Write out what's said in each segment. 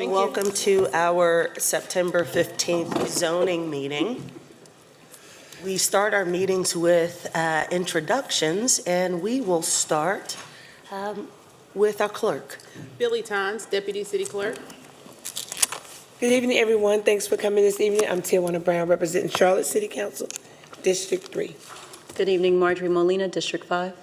Welcome to our September 15th zoning meeting. We start our meetings with introductions, and we will start with our clerk. Billy Tons, Deputy City Clerk. Good evening, everyone. Thanks for coming this evening. I'm Tijuana Brown, representing Charlotte City Council, District 3. Good evening, Marjorie Molina, District 5.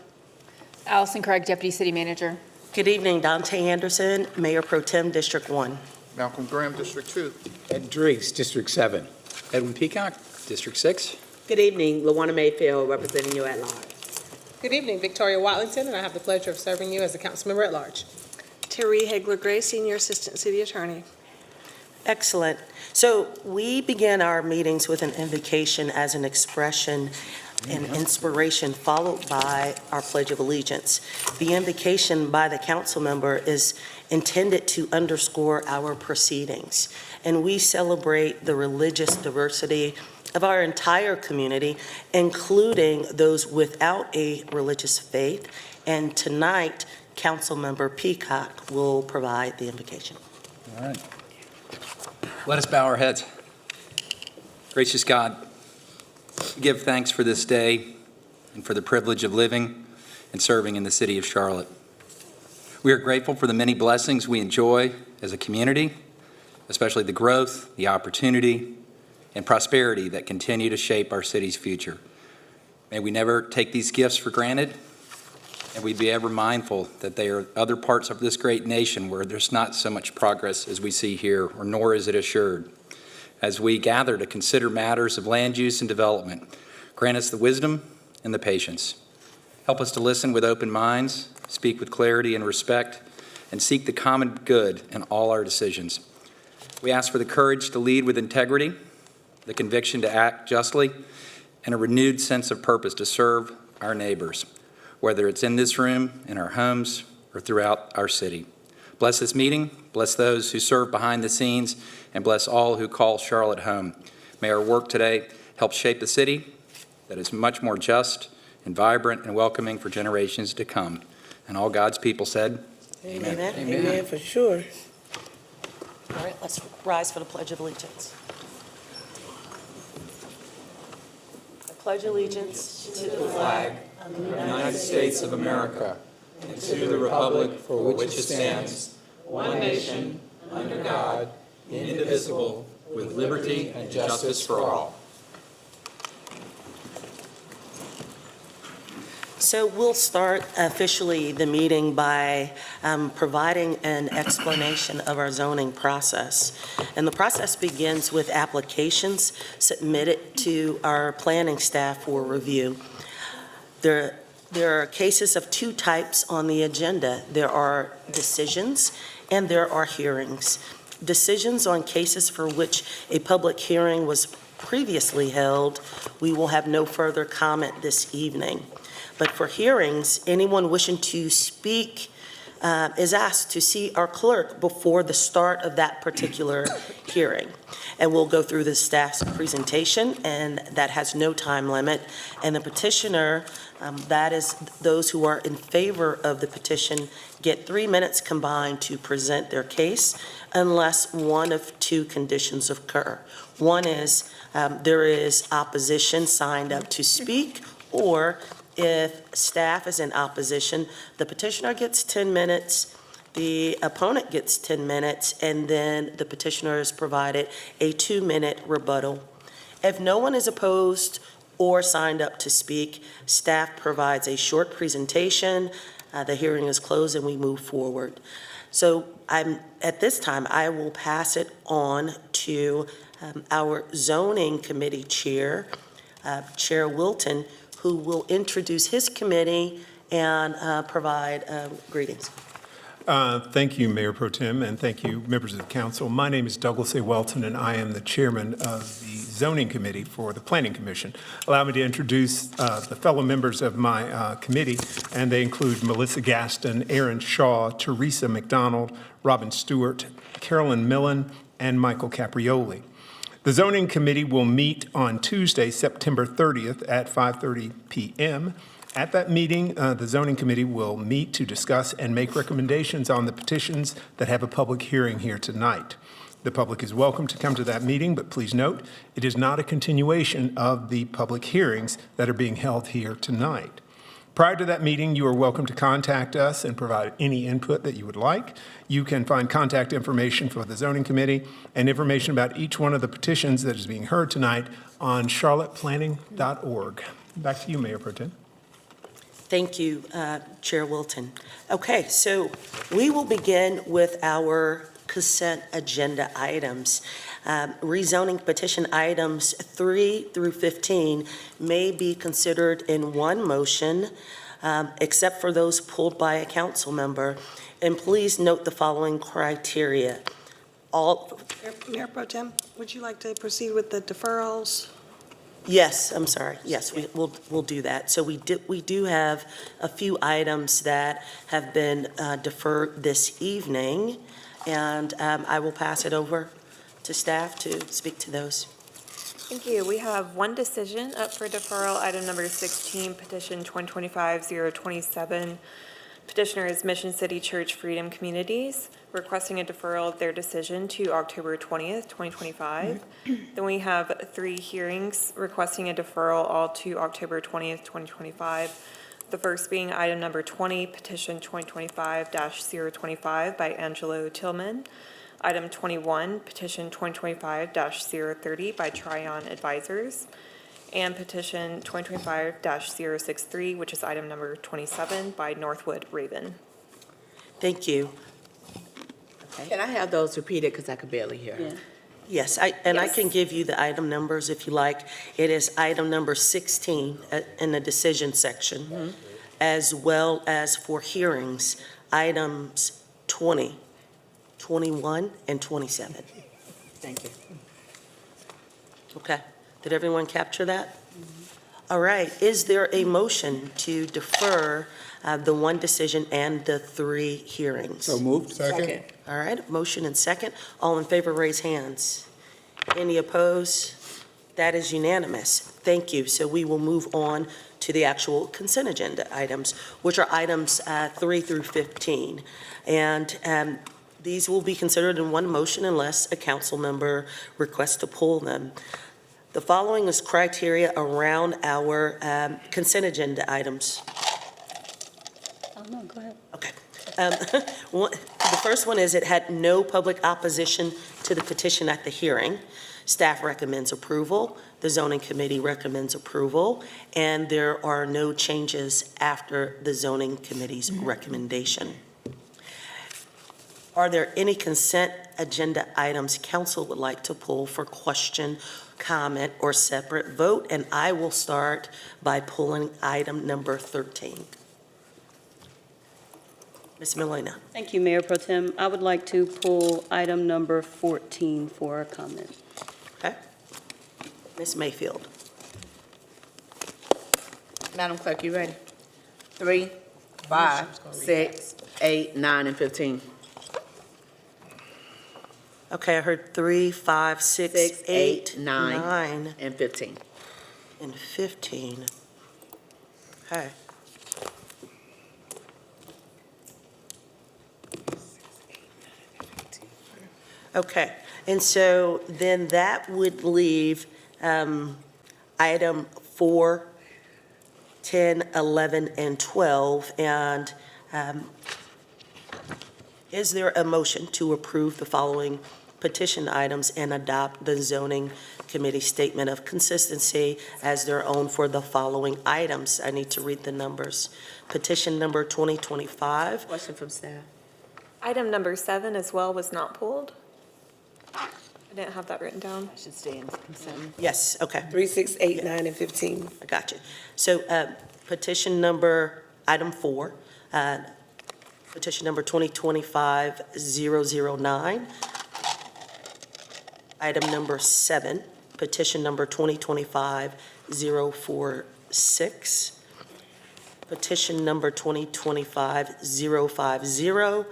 Allison Craig, Deputy City Manager. Good evening, Dante Anderson, Mayor Pro Tem, District 1. Malcolm Graham, District 2. Ed Driggs, District 7. Edwin Peacock, District 6. Good evening, LaWanna Mayfield, representing you at large. Good evening, Victoria Watlington, and I have the pleasure of serving you as a council member at large. Terry Hagler-Gray, Senior Assistant City Attorney. Excellent. So we begin our meetings with an invocation as an expression and inspiration, followed by our Pledge of Allegiance. The invocation by the council member is intended to underscore our proceedings, and we celebrate the religious diversity of our entire community, including those without a religious faith. And tonight, Council Member Peacock will provide the invocation. All right. Let us bow our heads. Gracious God, we give thanks for this day and for the privilege of living and serving in the city of Charlotte. We are grateful for the many blessings we enjoy as a community, especially the growth, the opportunity, and prosperity that continue to shape our city's future. May we never take these gifts for granted, and we be ever mindful that there are other parts of this great nation where there's not so much progress as we see here, or nor is it assured. As we gather to consider matters of land use and development, grant us the wisdom and the patience. Help us to listen with open minds, speak with clarity and respect, and seek the common good in all our decisions. We ask for the courage to lead with integrity, the conviction to act justly, and a renewed sense of purpose to serve our neighbors, whether it's in this room, in our homes, or throughout our city. Bless this meeting, bless those who serve behind the scenes, and bless all who call Charlotte home. May our work today help shape a city that is much more just and vibrant and welcoming for generations to come. And all God's people said, Amen. Amen, Amen for sure. All right, let's rise for the Pledge of Allegiance. I pledge allegiance to the flag of the United States of America, and to the republic for which it stands, one nation, under God, indivisible, with liberty and justice for all. So we'll start officially the meeting by providing an explanation of our zoning process. And the process begins with applications submitted to our planning staff for review. There are cases of two types on the agenda. There are decisions and there are hearings. Decisions on cases for which a public hearing was previously held, we will have no further comment this evening. But for hearings, anyone wishing to speak is asked to see our clerk before the start of that particular hearing. And we'll go through the staff's presentation, and that has no time limit. And the petitioner, that is those who are in favor of the petition, get 3 minutes combined to present their case unless one of two conditions occur. One is there is opposition signed up to speak, or if staff is in opposition, the petitioner gets 10 minutes, the opponent gets 10 minutes, and then the petitioner is provided a 2-minute rebuttal. If no one is opposed or signed up to speak, staff provides a short presentation, the hearing is closed, and we move forward. So at this time, I will pass it on to our zoning committee chair, Chair Wilton, who will introduce his committee and provide greetings. Thank you, Mayor Pro Tem, and thank you, members of the council. My name is Douglas A. Welton, and I am the chairman of the Zoning Committee for the Planning Commission. Allow me to introduce the fellow members of my committee, and they include Melissa Gaston, Aaron Shaw, Teresa McDonald, Robin Stewart, Carolyn Millen, and Michael Caprioli. The Zoning Committee will meet on Tuesday, September 30th at 5:30 p.m. At that meeting, the zoning committee will meet to discuss and make recommendations on the petitions that have a public hearing here tonight. The public is welcome to come to that meeting, but please note, it is not a continuation of the public hearings that are being held here tonight. Prior to that meeting, you are welcome to contact us and provide any input that you would like. You can find contact information for the zoning committee and information about each one of the petitions that is being heard tonight on charlotteplanning.org. Back to you, Mayor Pro Tem. Thank you, Chair Wilton. Okay, so we will begin with our consent agenda items. Rezoning petition items 3 through 15 may be considered in one motion, except for those pulled by a council member. And please note the following criteria. Mayor Pro Tem, would you like to proceed with the deferrals? Yes, I'm sorry. Yes, we'll do that. So we do have a few items that have been deferred this evening, and I will pass it over to staff to speak to those. Thank you. We have one decision up for deferral, item number 16, petition 2025-027. Petitioner is Mission City Church Freedom Communities, requesting a deferral of their decision to October 20th, 2025. Then we have 3 hearings requesting a deferral, all to October 20th, 2025. The first being item number 20, petition 2025-025 by Angelo Tillman. Item 21, petition 2025-030 by Tryon Advisors. And petition 2025-063, which is item number 27 by Northwood Raven. Thank you. Can I have those repeated, because I could barely hear? Yeah. Yes, I can give you the item numbers if you like. It is item number 16 in the decision section, as well as for hearings, items 20, 21, and 27. Thank you. Okay, did everyone capture that? All right, is there a motion to defer the one decision and the 3 hearings? So moved. Second. All right, motion and second. All in favor, raise hands. Any opposed? That is unanimous. Thank you. So we will move on to the actual consent agenda items, which are items 3 through 15. And these will be considered in one motion unless a council member requests to pull them. The following is criteria around our consent agenda items. Oh, no, go ahead. Okay. The first one is it had no public opposition to the petition at the hearing. Staff recommends approval. The zoning committee recommends approval. And there are no changes after the zoning committee's recommendation. Are there any consent agenda items council would like to pull for question, comment, or separate vote? And I will start by pulling item number 13. Ms. Molina. Thank you, Mayor Pro Tem. I would like to pull item number 14 for a comment. Okay. Ms. Mayfield. Madam Clerk, you ready? 3, 5, 6, 8, 9, and 15. Okay, I heard 3, 5, 6, 6, 8, 8, 9, 9, and 15. and 15. Okay. Okay, and so then that would leave item 4, 10, 11, and 12. And is there a motion to approve the following petition items and adopt the zoning committee statement of consistency as their own for the following items? I need to read the numbers. Petition number 2025. Question from staff. Item number 7 as well was not pulled. I didn't have that written down. I should stay in consent. Yes, okay. 3, 6, 8, 9, and 15. I got you. So petition number, item 4, petition number 2025-009. Item number 7, petition number 2025-046. Petition number 2025-050,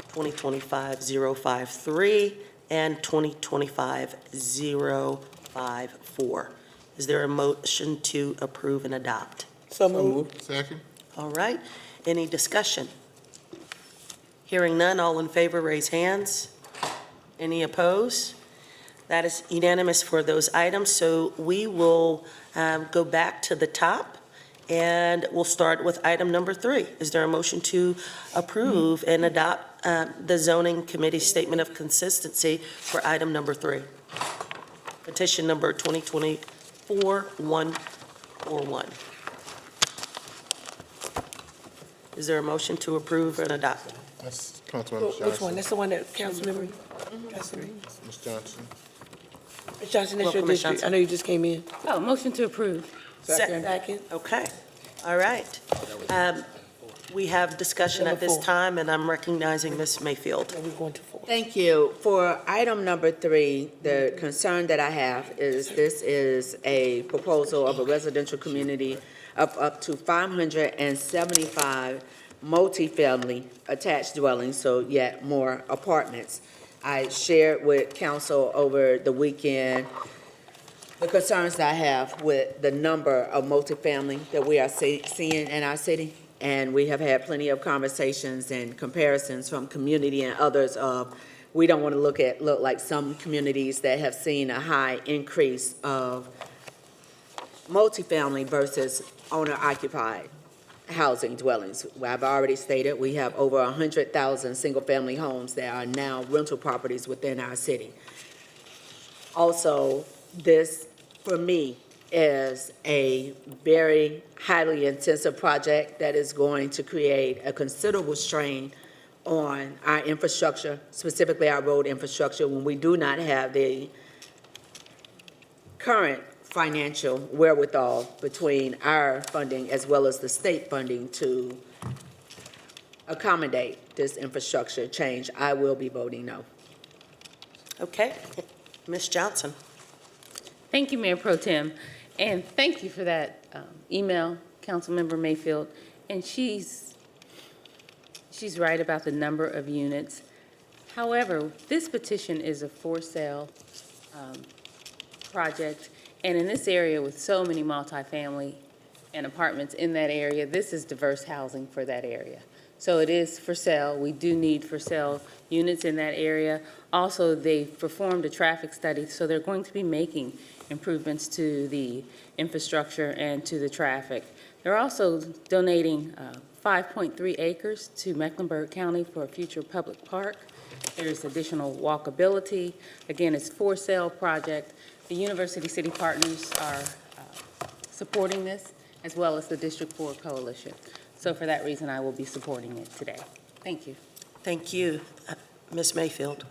2025-053, and 2025-054. Is there a motion to approve and adopt? So moved. Second. All right, any discussion? Hearing none, all in favor, raise hands. Any opposed? That is unanimous for those items, so we will go back to the top, and we'll start with item number 3. Is there a motion to approve and adopt the zoning committee statement of consistency for item number 3? Petition number 2024-141. Is there a motion to approve and adopt? That's Councilmember Johnson. Which one? That's the one that Councilmember? Ms. Johnson. Ms. Johnson, that's your Welcome, Ms. district. Johnson. I know you just came in. Oh, motion to approve. Second. Okay, all right. We have discussion at this Number 4. time, and I'm recognizing Ms. Mayfield. We're going to 4. Thank you. For item number 3, the concern that I have is this is a proposal of a residential community of up to 575 multifamily attached dwellings, so yet more apartments. I shared with council over the weekend the concerns that I have with the number of multifamily that we are seeing in our city. And we have had plenty of conversations and comparisons from community and others of, we don't want to look like some communities that have seen a high increase of multifamily versus owner-occupied housing dwellings. I've already stated, we have over 100,000 single-family homes that are now rental properties within our city. Also, this, for me, is a very highly intensive project that is going to create a considerable strain on our infrastructure, specifically our road infrastructure, when we do not have the current financial wherewithal between our funding as well as the state funding to accommodate this infrastructure change. I will be voting no. Okay, Ms. Johnson. Thank you, Mayor Pro Tem, and thank you for that email, Councilmember Mayfield. And she's right about the number of units. However, this petition is a for-sale project, and in this area with so many multifamily and apartments in that area, this is diverse housing for that area. So it is for sale. We do need for sale units in that area. Also, they performed a traffic study, so they're going to be making improvements to the infrastructure and to the traffic. They're also donating 5.3 acres to Mecklenburg County for a future public park. There's additional walkability. Again, it's for sale project. The University City Partners are supporting this, as well as the District 4 Coalition. So for that reason, I will be supporting it today. Thank you. Thank you. Ms. Mayfield.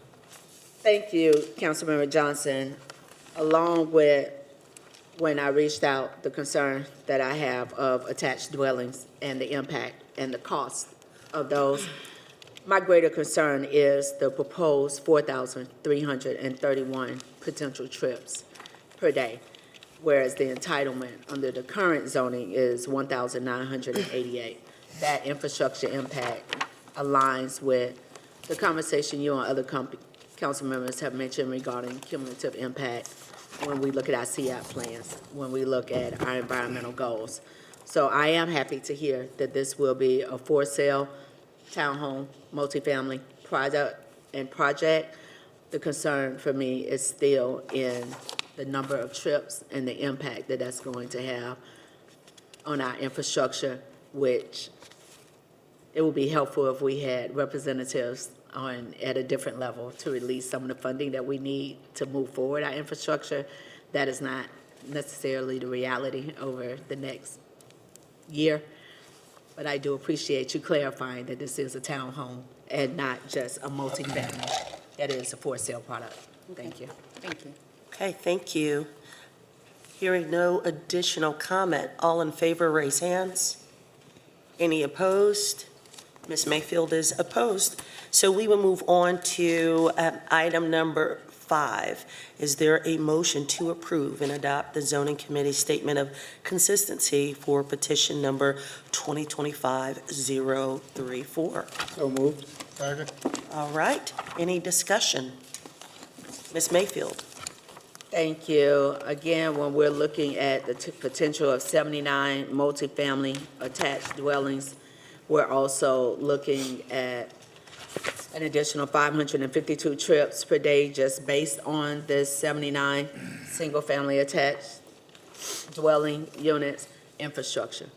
Thank you, Councilmember Johnson. Along with when I reached out, the concern that I have of attached dwellings and the impact and the cost of those, my greater concern is the proposed 4,331 potential trips per day, whereas the entitlement under the current zoning is 1,988. That infrastructure impact aligns with the conversation you and other council members have mentioned regarding cumulative impact when we look at our CIAP plans, when we look at our environmental goals. So I am happy to hear that this will be a for-sale townhome multifamily project. The concern for me is still in the number of trips and the impact that that's going to have on our infrastructure, which it would be helpful if we had representatives at a different level to release some of the funding that we need to move forward our infrastructure. That is not necessarily the reality over the next year, but I do appreciate you clarifying that this is a townhome and not just a multifamily. That is a for-sale product. Thank you. Thank you. Okay, thank you. Hearing no additional comment, all in favor, raise hands. Any opposed? Ms. Mayfield is opposed. So we will move on to item number 5. Is there a motion to approve and adopt the zoning committee statement of consistency for petition number 2025-034? So moved. Second. All right, any discussion? Ms. Mayfield. Thank you. Again, when we're looking at the potential of 79 multifamily attached dwellings, we're also looking at an additional 552 trips per day just based on this 79 single-family attached dwelling units, infrastructure,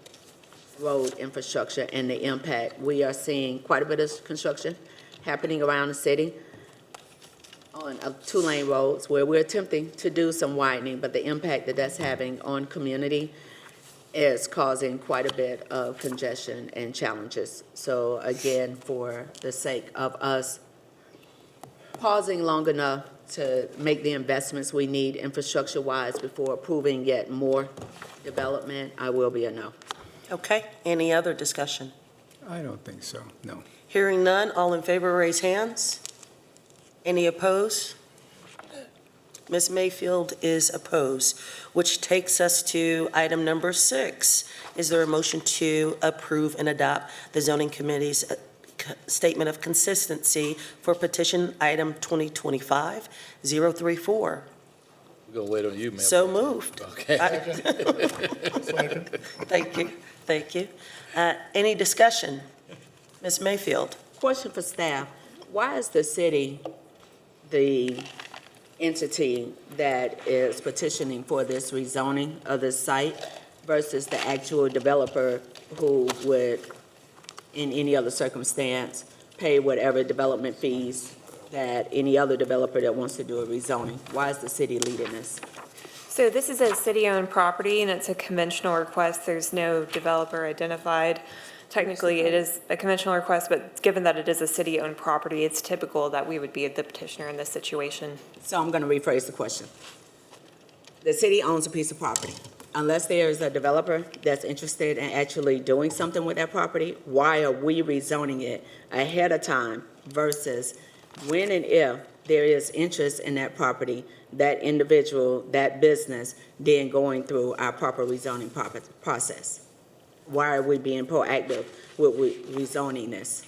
road infrastructure, and the impact. We are seeing quite a bit of construction happening around the city on two-lane roads where we're attempting to do some widening, but the impact that that's having on community is causing quite a bit of congestion and challenges. So again, for the sake of us pausing long enough to make the investments we need infrastructure-wise before approving yet more development, I will be a no. Okay, any other discussion? I don't think so, no. Hearing none, all in favor, raise hands. Any opposed? Ms. Mayfield is opposed, which takes us to item number 6. Is there a motion to approve and adopt the zoning committee's statement of consistency for petition item 2025-034? We're gonna wait on you, Mayor. So moved. Okay. Thank you, thank you. Any discussion? Ms. Mayfield? Question for staff. Why is the city the entity that is petitioning for this rezoning of this site versus the actual developer who would, in any other circumstance, pay whatever development fees that any other developer that wants to do a rezoning? Why is the city leading this? So this is a city-owned property, and it's a conventional request. There's no developer identified. Technically, it is a conventional request, but given that it is a city-owned property, it's typical that we would be the petitioner in this situation. So I'm going to rephrase the question. The city owns a piece of property. Unless there is a developer that's interested in actually doing something with that property, why are we rezoning it ahead of time versus when and if there is interest in that property, that individual, that business, then going through our proper rezoning process? Why are we being proactive with rezoning this?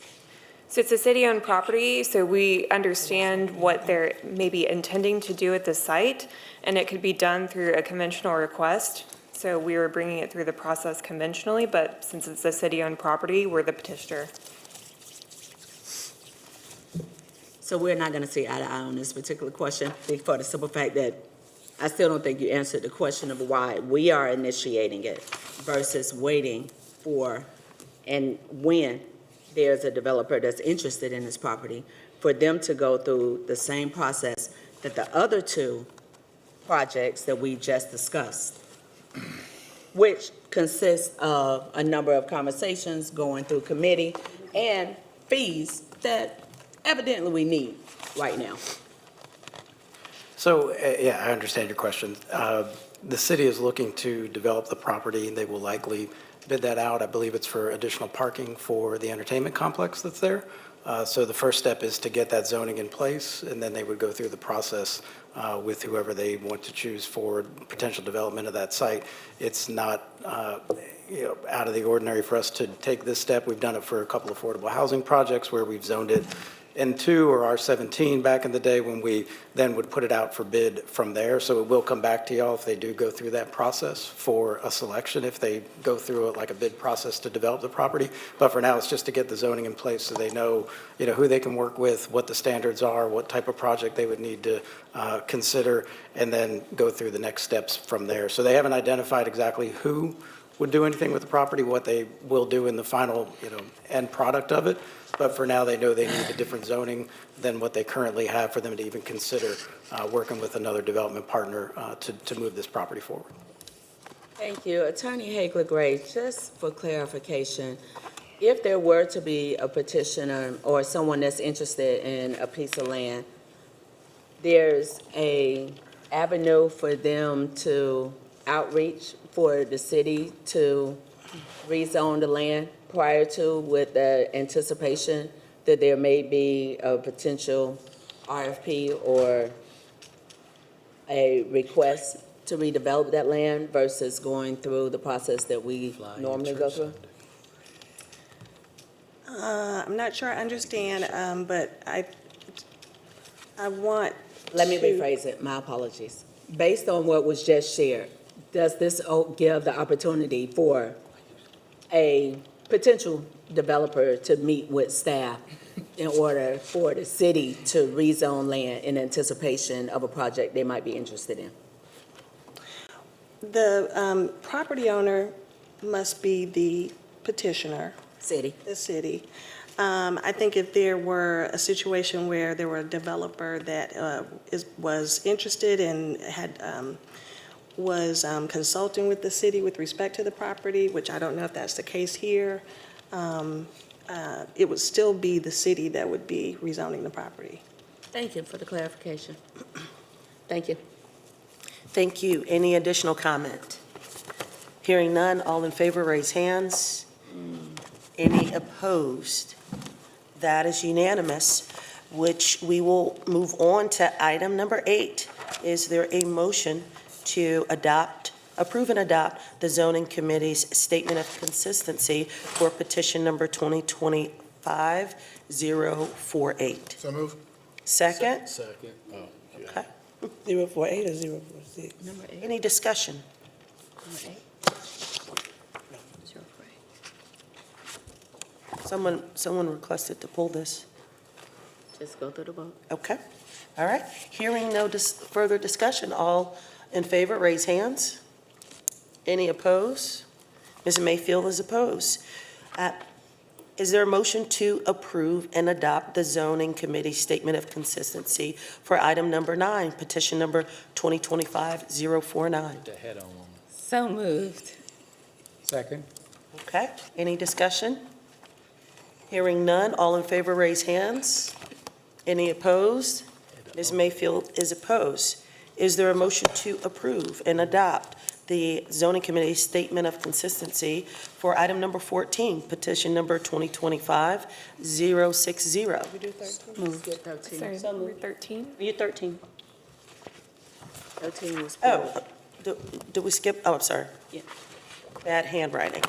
So it's a city-owned property, so we understand what they're maybe intending to do at the site, and it could be done through a conventional request. So we were bringing it through the process conventionally, but since it's a city-owned property, we're the petitioner. So we're not going to see eye to eye on this particular question for the simple fact that I still don't think you answered the question of why we are initiating it versus waiting for and when there's a developer that's interested in this property for them to go through the same process that the other two projects that we just discussed, which consists of a number of conversations going through committee and fees that evidently we need right now. So, yeah, I understand your question. The city is looking to develop the property. They will likely bid that out. I believe it's for additional parking for the entertainment complex that's there. So the first step is to get that zoning in place, and then they would go through the process with whoever they want to choose for potential development of that site. It's not out of the ordinary for us to take this step. We've done it for a couple of affordable housing projects where we've zoned it N2 or R17 back in the day when we then would put it out for bid from there. So it will come back to y'all if they do go through that process for a selection, if they go through it like a bid process to develop the property. But for now, it's just to get the zoning in place so they know, who they can work with, what the standards are, what type of project they would need to consider, and then go through the next steps from there. So they haven't identified exactly who would do anything with the property, what they will do in the final, end product of it. But for now, they know they need a different zoning than what they currently have for them to even consider working with another development partner to move this property forward. Thank you. Attorney Hagler Gray, just for clarification, if there were to be a petitioner or someone that's interested in a piece of land, there's a avenue for them to outreach for the city to rezone the land prior to, with the anticipation that there may be a potential RFP or a request to redevelop that land versus going through the process that we normally go through? I'm not sure I understand, but I want Let me to- rephrase it. My apologies. based on what was just shared, does this give the opportunity for a potential developer to meet with staff in order for the city to rezone land in anticipation of a project they might be interested in? The property owner must be the petitioner, City. the city. I think if there were a situation where there were a developer that was interested and was consulting with the city with respect to the property, which I don't know if that's the case here, it would still be the city that would be rezoning the property. Thank you for the clarification. Thank you. Thank you. Any additional comment? Hearing none, all in favor, raise hands. Any opposed? That is unanimous, which we will move on to item number 8. Is there a motion to approve and adopt the zoning committee's statement of consistency for petition number 2025-048? So move. Second? Second. Oh, Okay. 048 or 046? Number 8. Any discussion? Number 8. Someone requested to pull this. Just go through the vote. Okay. All right. Hearing no further discussion, all in favor, raise hands. Any opposed? Ms. Mayfield is opposed. Is there a motion to approve and adopt the zoning committee statement of consistency for item number 9, petition number 2025-049? The head on one. So moved. Second? Okay. Any discussion? Hearing none, all in favor, raise hands. Any opposed? Ms. Mayfield is opposed. Is there a motion to approve and adopt the zoning committee statement of consistency for item number 14, petition number 2025-060? We do 13? Move. Skip 13. Sorry, So number moved. 13? You 13. 13 was Oh, pulled. did we skip? Oh, I'm sorry. Yeah. Bad handwriting.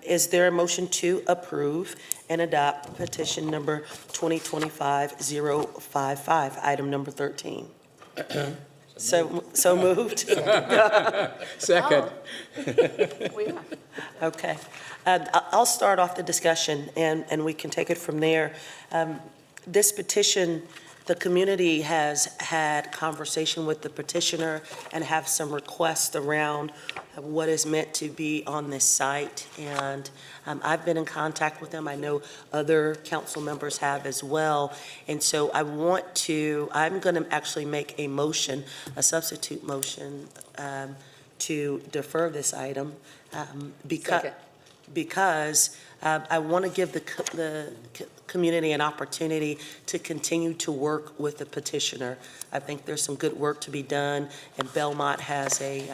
Is there a motion to approve and adopt petition number 2025-055, item number 13? So moved? Second. We are. Okay. I'll start off the discussion, and we can take it from there. This petition, the community has had conversation with the petitioner and have some requests around what is meant to be on this site. And I've been in contact with them. I know other council members have as well. And so I'm going to actually make a motion, a substitute motion, to defer this item because I want to give the community an opportunity to continue to work with the petitioner. I think there's some good work to be done, and Belmont has a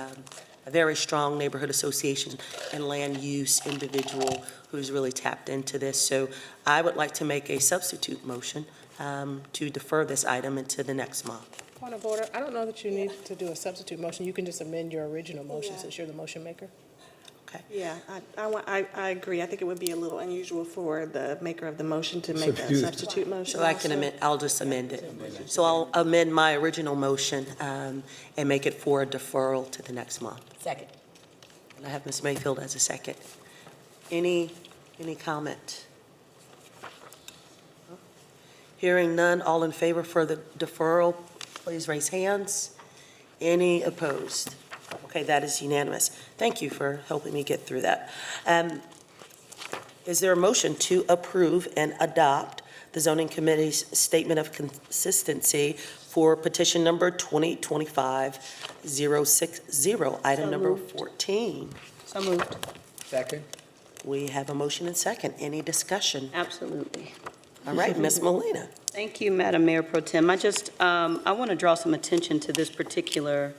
very strong neighborhood association and land use individual who's really tapped into this. So I would like to make a substitute motion to defer this item into the next month. Point of order, I don't know that you need to do a substitute motion. You can just amend your original motion since you're the motion maker. Yeah, I agree. I think it would be a little unusual for the maker of the motion to make a Substitute. substitute motion. So I can amend, I'll just amend it. So I'll amend my original motion and make it for a deferral to the next month. Second. And I have Ms. Mayfield as a second. Any comment? Hearing none, all in favor for the deferral, please raise hands. Any opposed? Okay, that is unanimous. Thank you for helping me get through that. Is there a motion to approve and adopt the zoning committee's statement of consistency for petition number 2025-060, item So number moved. 14? So moved. Second? We have a motion and second. Any discussion? Absolutely. All right, Ms. Molina. Thank you, Madam Mayor Pro Tem. I want to draw some attention to this particular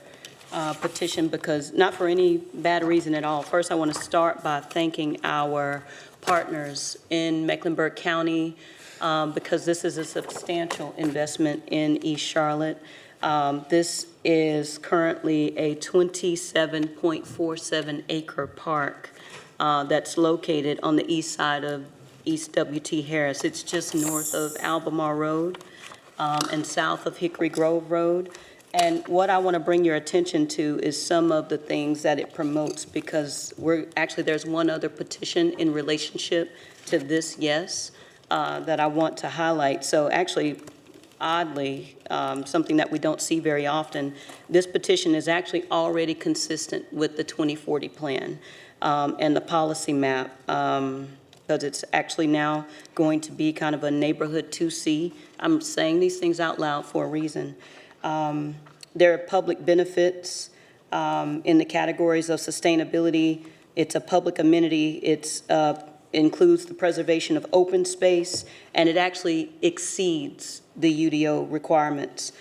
petition because, not for any bad reason at all. First, I want to start by thanking our partners in Mecklenburg County because this is a substantial investment in East Charlotte. This is currently a 27.47 acre park that's located on the east side of East W.T. Harris. It's just north of Albemarle Road and south of Hickory Grove Road. And what I want to bring your attention to is some of the things that it promotes, because there's one other petition in relationship to this yes that I want to highlight. So actually, oddly, something that we don't see very often, this petition is actually already consistent with the 2040 plan and the policy map, because it's actually now going to be kind of a neighborhood 2C. I'm saying these things out loud for a reason. There are public benefits in the categories of sustainability. It's a public amenity. It includes the preservation of open space, and it actually exceeds the UDO requirements.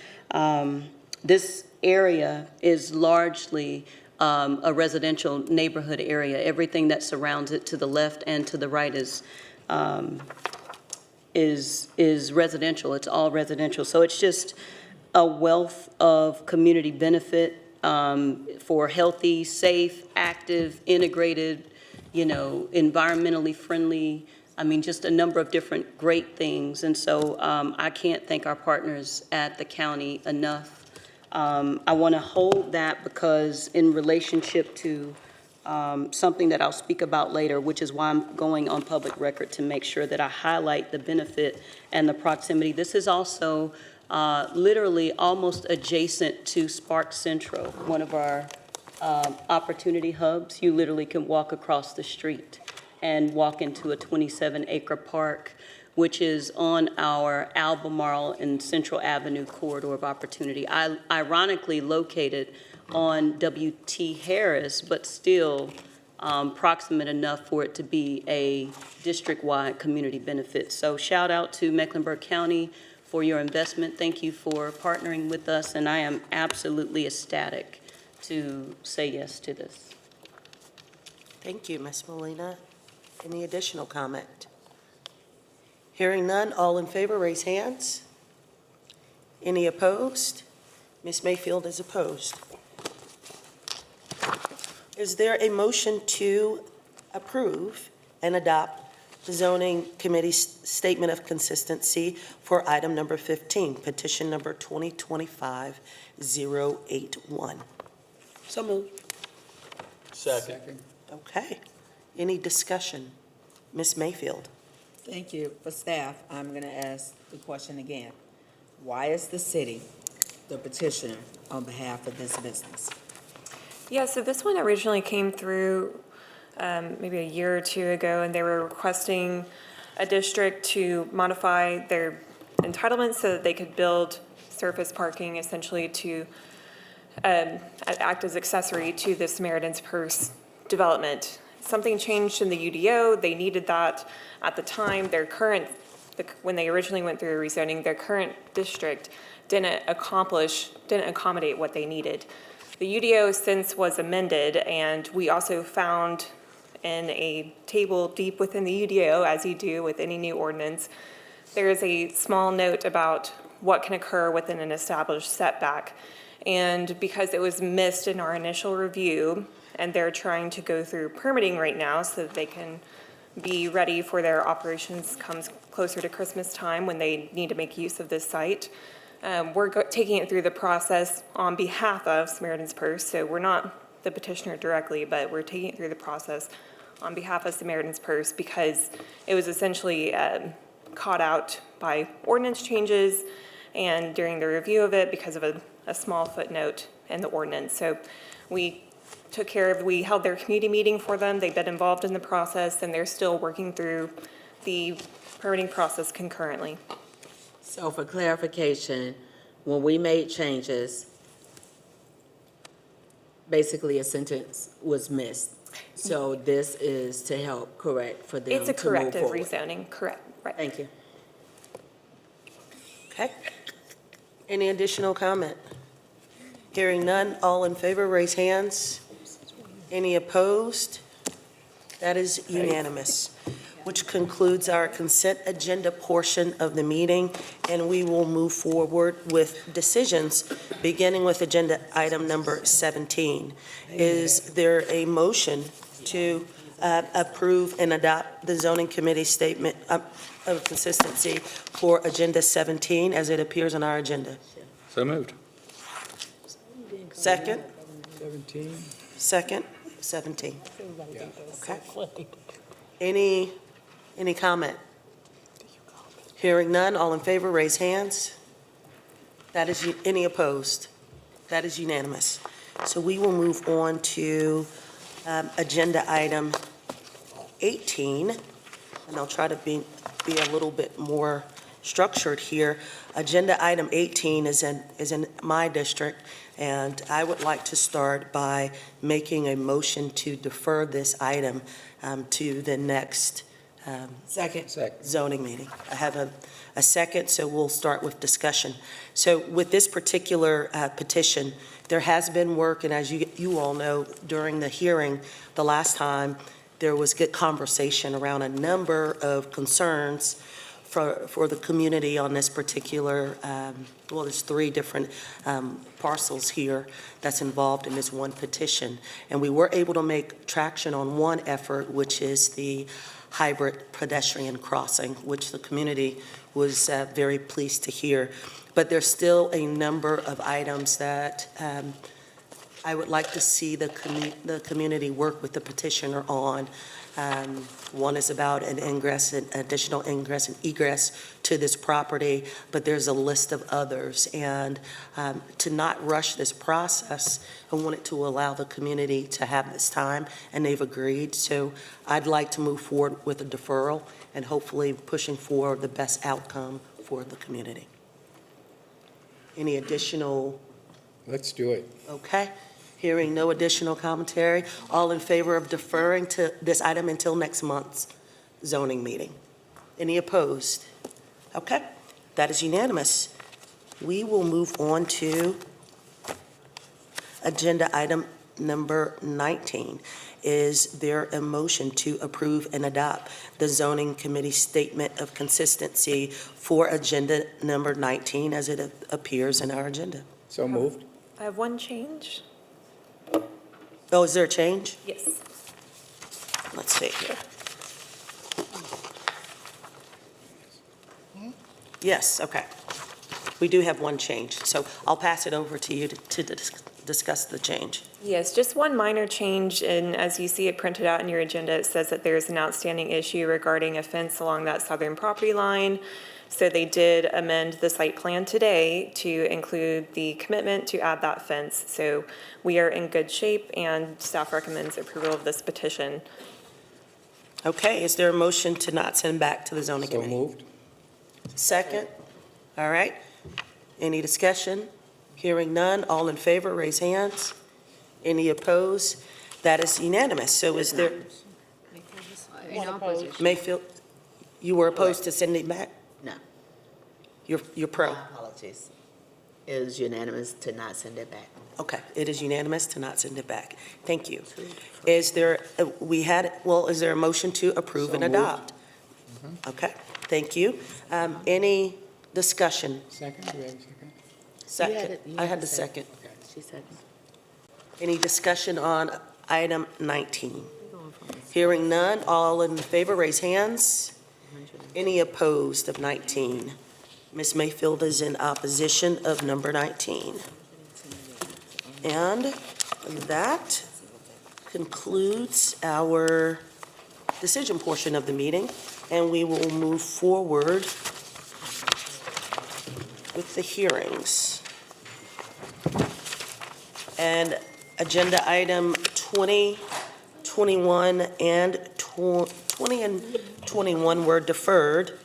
This area is largely a residential neighborhood area. Everything that surrounds it to the left and to the right is residential. It's all residential. So it's just a wealth of community benefit for healthy, safe, active, integrated, environmentally friendly, just a number of different great things. And so I can't thank our partners at the county enough. I want to hold that because in relationship to something that I'll speak about later, which is why I'm going on public record to make sure that I highlight the benefit and the proximity. This is also literally almost adjacent to Spark Central, one of our opportunity hubs. You literally can walk across the street and walk into a 27-acre park, which is on our Albemarle and Central Avenue corridor of opportunity. Ironically located on W.T. Harris, but still proximate enough for it to be a district-wide community benefit. So shout out to Mecklenburg County for your investment. Thank you for partnering with us, and I am absolutely ecstatic to say yes to this. Thank you, Ms. Molina. Any additional comment? Hearing none, all in favor, raise hands. Any opposed? Ms. Mayfield is opposed. Is there a motion to approve and adopt the zoning committee's statement of consistency for item number 15, petition number 2025-081? So moved. Second. Okay. Any discussion? Ms. Mayfield? Thank you. For staff, I'm going to ask the question again. Why is the city the petitioner on behalf of this business? Yeah, so this one originally came through maybe a year or two ago, and they were requesting a district to modify their entitlements so that they could build surface parking essentially to act as accessory to the Samaritan's Purse development. Something changed in the UDO. They needed that at the time. When they originally went through the rezoning, their current district didn't accommodate what they needed. The UDO since was amended, and we also found in a table deep within the UDO, as you do with any new ordinance, there is a small note about what can occur within an established setback. And because it was missed in our initial review, and they're trying to go through permitting right now so that they can be ready for their operations comes closer to Christmas time when they need to make use of this site. We're taking it through the process on behalf of Samaritan's Purse, so we're not the petitioner directly, but we're taking it through the process on behalf of Samaritan's Purse because it was essentially caught out by ordinance changes and during the review of it because of a small footnote in the ordinance. So we held their community meeting for them. They've been involved in the process, and they're still working through the permitting process concurrently. So for clarification, when we made changes, basically a sentence was missed. So this is to help correct for them to move forward. It's a corrective rezoning, correct, right. Thank you. Okay. Any additional comment? Hearing none, all in favor, raise hands. Any opposed? That is unanimous, which concludes our consent agenda portion of the meeting, and we will move forward with decisions, beginning with agenda item number 17. Is there a motion to approve and adopt the zoning committee statement of consistency for agenda 17 as it appears on our agenda? So moved. Second? 17. Second? 17. Okay. Any comment? Hearing none, all in favor, raise hands. That is, any opposed? That is unanimous. So we will move on to agenda item 18, and I'll try to be a little bit more structured here. Agenda item 18 is in my district, and I would like to start by making a motion to defer this item to the next Second. zoning meeting. I have a second, so we'll start with discussion. So with this particular petition, there has been work, and as you all know, during the hearing the last time, there was good conversation around a number of concerns for the community on this particular, well, there's 3 different parcels here that's involved in this one petition. And we were able to make traction on one effort, which is the hybrid pedestrian crossing, which the community was very pleased to hear. But there's still a number of items that I would like to see the community work with the petitioner on. One is about an additional ingress and egress to this property, but there's a list of others. And to not rush this process, I wanted to allow the community to have this time, and they've agreed. So I'd like to move forward with a deferral and hopefully pushing for the best outcome for the community. Any additional? Let's do it. Okay. Hearing no additional commentary, all in favor of deferring to this item until next month's zoning meeting? Any opposed? Okay, that is unanimous. We will move on to agenda item number 19. Is there a motion to approve and adopt the zoning committee statement of consistency for agenda number 19 as it appears in our agenda? So moved. I have one change. Oh, is there a change? Yes. Let's see here. Yes, okay. We do have one change, so I'll pass it over to you to discuss the change. Yes, just one minor change, and as you see it printed out in your agenda, it says that there's an outstanding issue regarding a fence along that southern property line. So they did amend the site plan today to include the commitment to add that fence. So we are in good shape, and staff recommends approval of this petition. Okay, is there a motion to not send back to the zoning So committee? moved. Second? All right. Any discussion? Hearing none, all in favor, raise hands. Any opposed? That is unanimous. So is there, In opposition. Mayfield, you were opposed to sending back? No. You're pro? Apologies. It was unanimous to not send it back. Okay, it is unanimous to not send it back. Thank you. Is there, is there a motion to approve and So moved. adopt? Okay, thank you. Any discussion? Second, do we have a second? Second, I had the second. She said. Any discussion on item 19? Hearing none, all in favor, raise hands. Any opposed of 19? Ms. Mayfield is in opposition of number 19. And that concludes our decision portion of the meeting, and we will move forward with the hearings. And agenda item 20, 21, and 20 and 21 were deferred.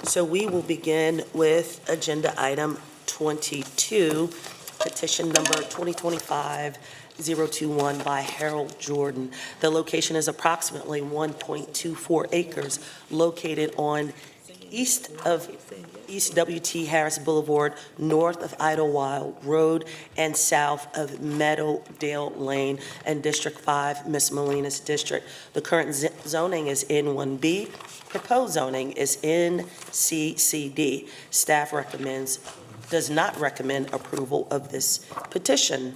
So we will begin with agenda item 22, petition number 2025-021 by Harold Jordan. The location is approximately 1.24 acres located on east W.T. Harris Boulevard, north of Idlewild Road, and south of Meadowdale Lane and District 5, Ms. Molina's district. The current zoning is N1B. Proposed zoning is NCCD. Staff does not recommend approval of this petition.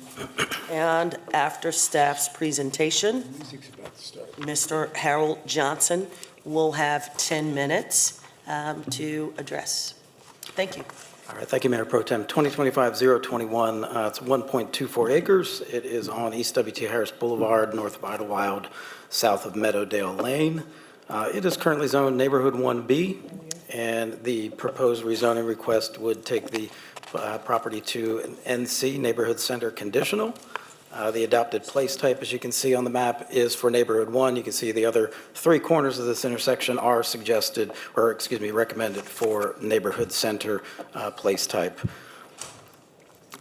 And after staff's presentation, Music's about to start. Mr. Harold Johnson will have 10 minutes to address. Thank you. All right, thank you, Mayor Pro Tem. 2025-021, it's 1.24 acres. It is on East W.T. Harris Boulevard, north of Idlewild, south of Meadowdale Lane. It is currently zoned Neighborhood 1B, and the proposed rezoning request would take the property to an NC, Neighborhood Center Conditional. The adopted place type, as you can see on the map, is for Neighborhood 1. You can see the other three corners of this intersection are suggested, or excuse me, recommended for Neighborhood Center place type.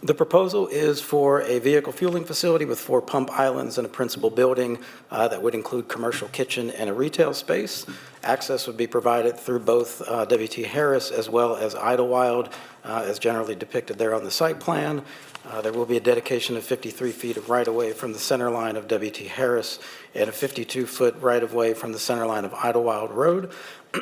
The proposal is for a vehicle fueling facility with 4 pump islands and a principal building that would include commercial kitchen and a retail space. Access would be provided through both W.T. Harris as well as Idlewild, as generally depicted there on the site plan. There will be a dedication of 53 feet of right-of-way from the center line of W.T. Harris and a 52-foot right-of-way from the center line of Idlewild Road.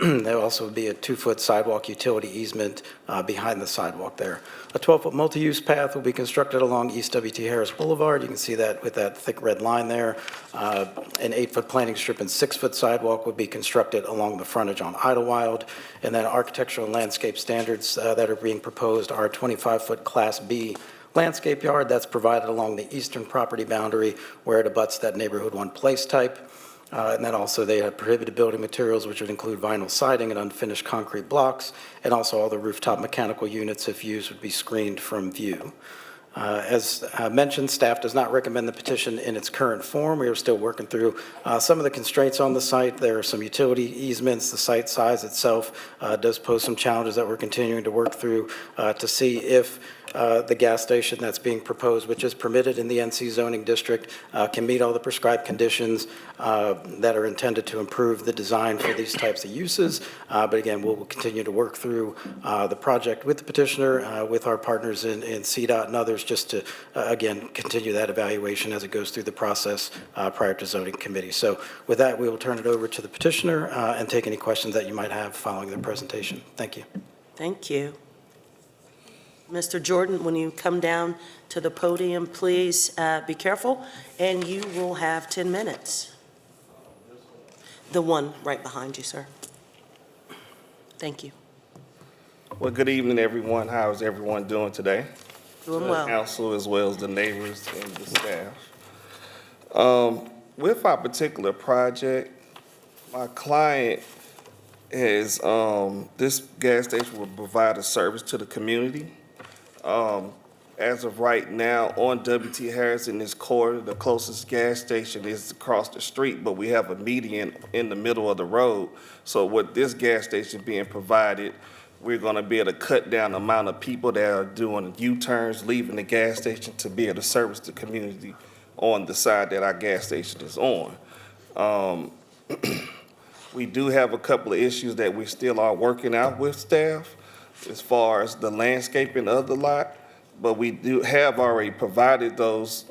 There will also be a 2-foot sidewalk utility easement behind the sidewalk there. A 12-foot multi-use path will be constructed along East W.T. Harris Boulevard. You can see that with that thick red line there. An 8-foot planting strip and 6-foot sidewalk would be constructed along the frontage on Idlewild. And then architectural and landscape standards that are being proposed are a 25-foot Class B landscape yard that's provided along the eastern property boundary where it abuts that Neighborhood 1 place type. And then also they have prohibited building materials, which would include vinyl siding and unfinished concrete blocks, and also all the rooftop mechanical units, if used, would be screened from view. As mentioned, staff does not recommend the petition in its current form. We are still working through some of the constraints on the site. There are some utility easements. The site size itself does pose some challenges that we're continuing to work through to see if the gas station that's being proposed, which is permitted in the NC zoning district, can meet all the prescribed conditions that are intended to improve the design for these types of uses. But again, we'll continue to work through the project with the petitioner, with our partners in CDOT and others, just to, again, continue that evaluation as it goes through the process prior to zoning committee. So with that, we will turn it over to the petitioner and take any questions that you might have following the presentation. Thank you. Thank you. Mr. Jordan, when you come down to the podium, please be careful, and you will have 10 minutes. The one right behind you, sir. Thank you. Well, good evening, everyone. How is everyone doing today? Doing well. The council as well as the neighbors and the staff. With our particular project, my client has, this gas station will provide a service to the community. As of right now, on W.T. Harris in this corridor, the closest gas station is across the street, but we have a median in the middle of the road. So with this gas station being provided, we're going to be able to cut down the amount of people that are doing U-turns, leaving the gas station to be able to service the community on the side that our gas station is on. We do have a couple of issues that we still are working out with staff as far as the landscaping of the lot, but we do have already provided those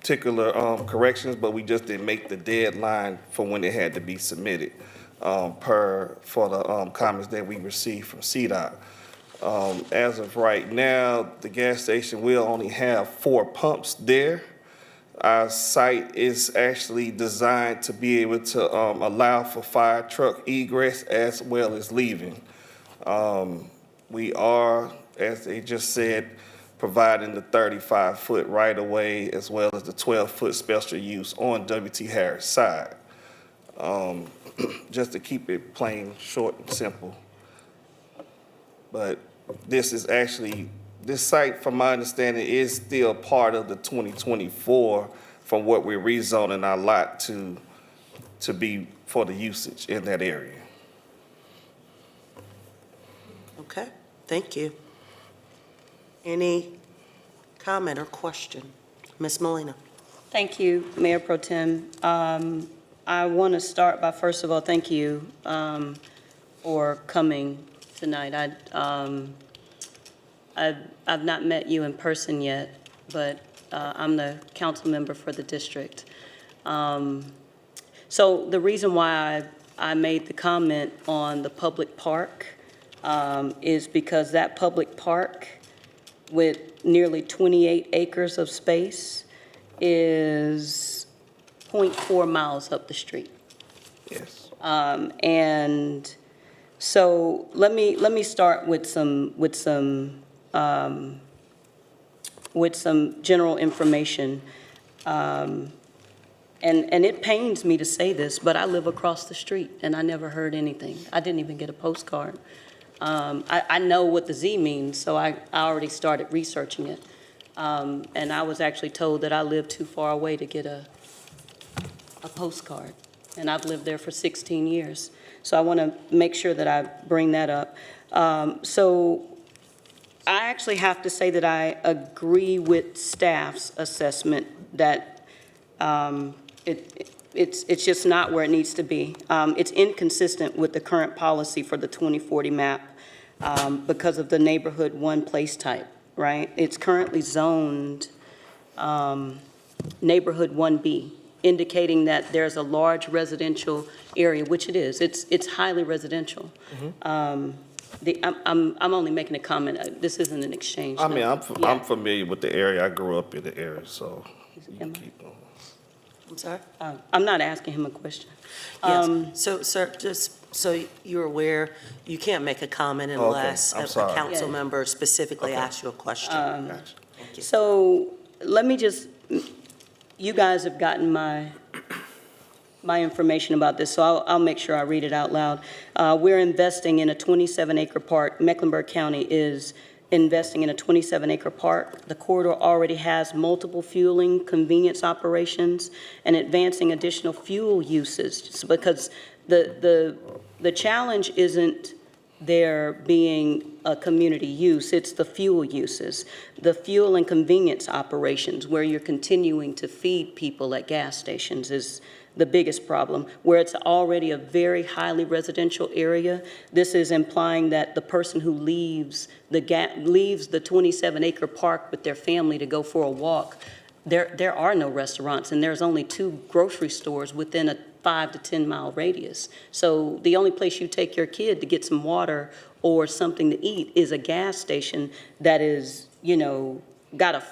particular corrections, but we just didn't make the deadline for when it had to be submitted for the comments that we received from CDOT. As of right now, the gas station will only have 4 pumps there. Our site is actually designed to be able to allow for fire truck egress as well as leaving. We are, as they just said, providing the 35-foot right-of-way as well as the 12-foot special use on W.T. Harris side. Just to keep it plain, short, and simple. But this is actually, this site, from my understanding, is still part of the 2024 from what we're rezoning our lot to be for the usage in that area. Okay, thank you. Any comment or question? Ms. Molina. Thank you, Mayor Pro Tem. I want to start by, first of all, thank you for coming tonight. I've not met you in person yet, but I'm the council member for the district. So the reason why I made the comment on the public park is because that public park with nearly 28 acres of space is 0.4 miles up the street. Yes. And so let me start with some with some general information. And it pains me to say this, but I live across the street, and I never heard anything. I didn't even get a postcard. I know what the Z means, so I already started researching it. And I was actually told that I live too far away to get a postcard, and I've lived there for 16 years. So I want to make sure that I bring that up. So I actually have to say that I agree with staff's assessment that it's just not where it needs to be. It's inconsistent with the current policy for the 2040 map because of the neighborhood one place type, right? It's currently zoned neighborhood 1B, indicating that there's a large residential area, which it is. It's highly residential. I'm only making a comment. This isn't an exchange. I mean, no. I'm familiar with the area. I grew up in the area, so you can keep on. I'm sorry? I'm not asking him a question. Yes. So, sir, just so you're aware, you can't make a comment unless I'm a sorry. council member specifically Okay. asks you a question. Gotcha. Thank you. So let me just, you guys have gotten my information about this, so I'll make sure I read it out loud. We're investing in a 27-acre park. Mecklenburg County is investing in a 27-acre park. The corridor already has multiple fueling convenience operations and advancing additional fuel uses, because the challenge isn't there being a community use, it's the fuel uses, the fuel and convenience operations where you're continuing to feed people at gas stations is the biggest problem. Where it's already a very highly residential area, this is implying that the person who leaves the 27-acre park with their family to go for a walk, there are no restaurants, and there's only 2 grocery stores within a 5 to 10 mile radius. So the only place you take your kid to get some water or something to eat is a gas station that is, got a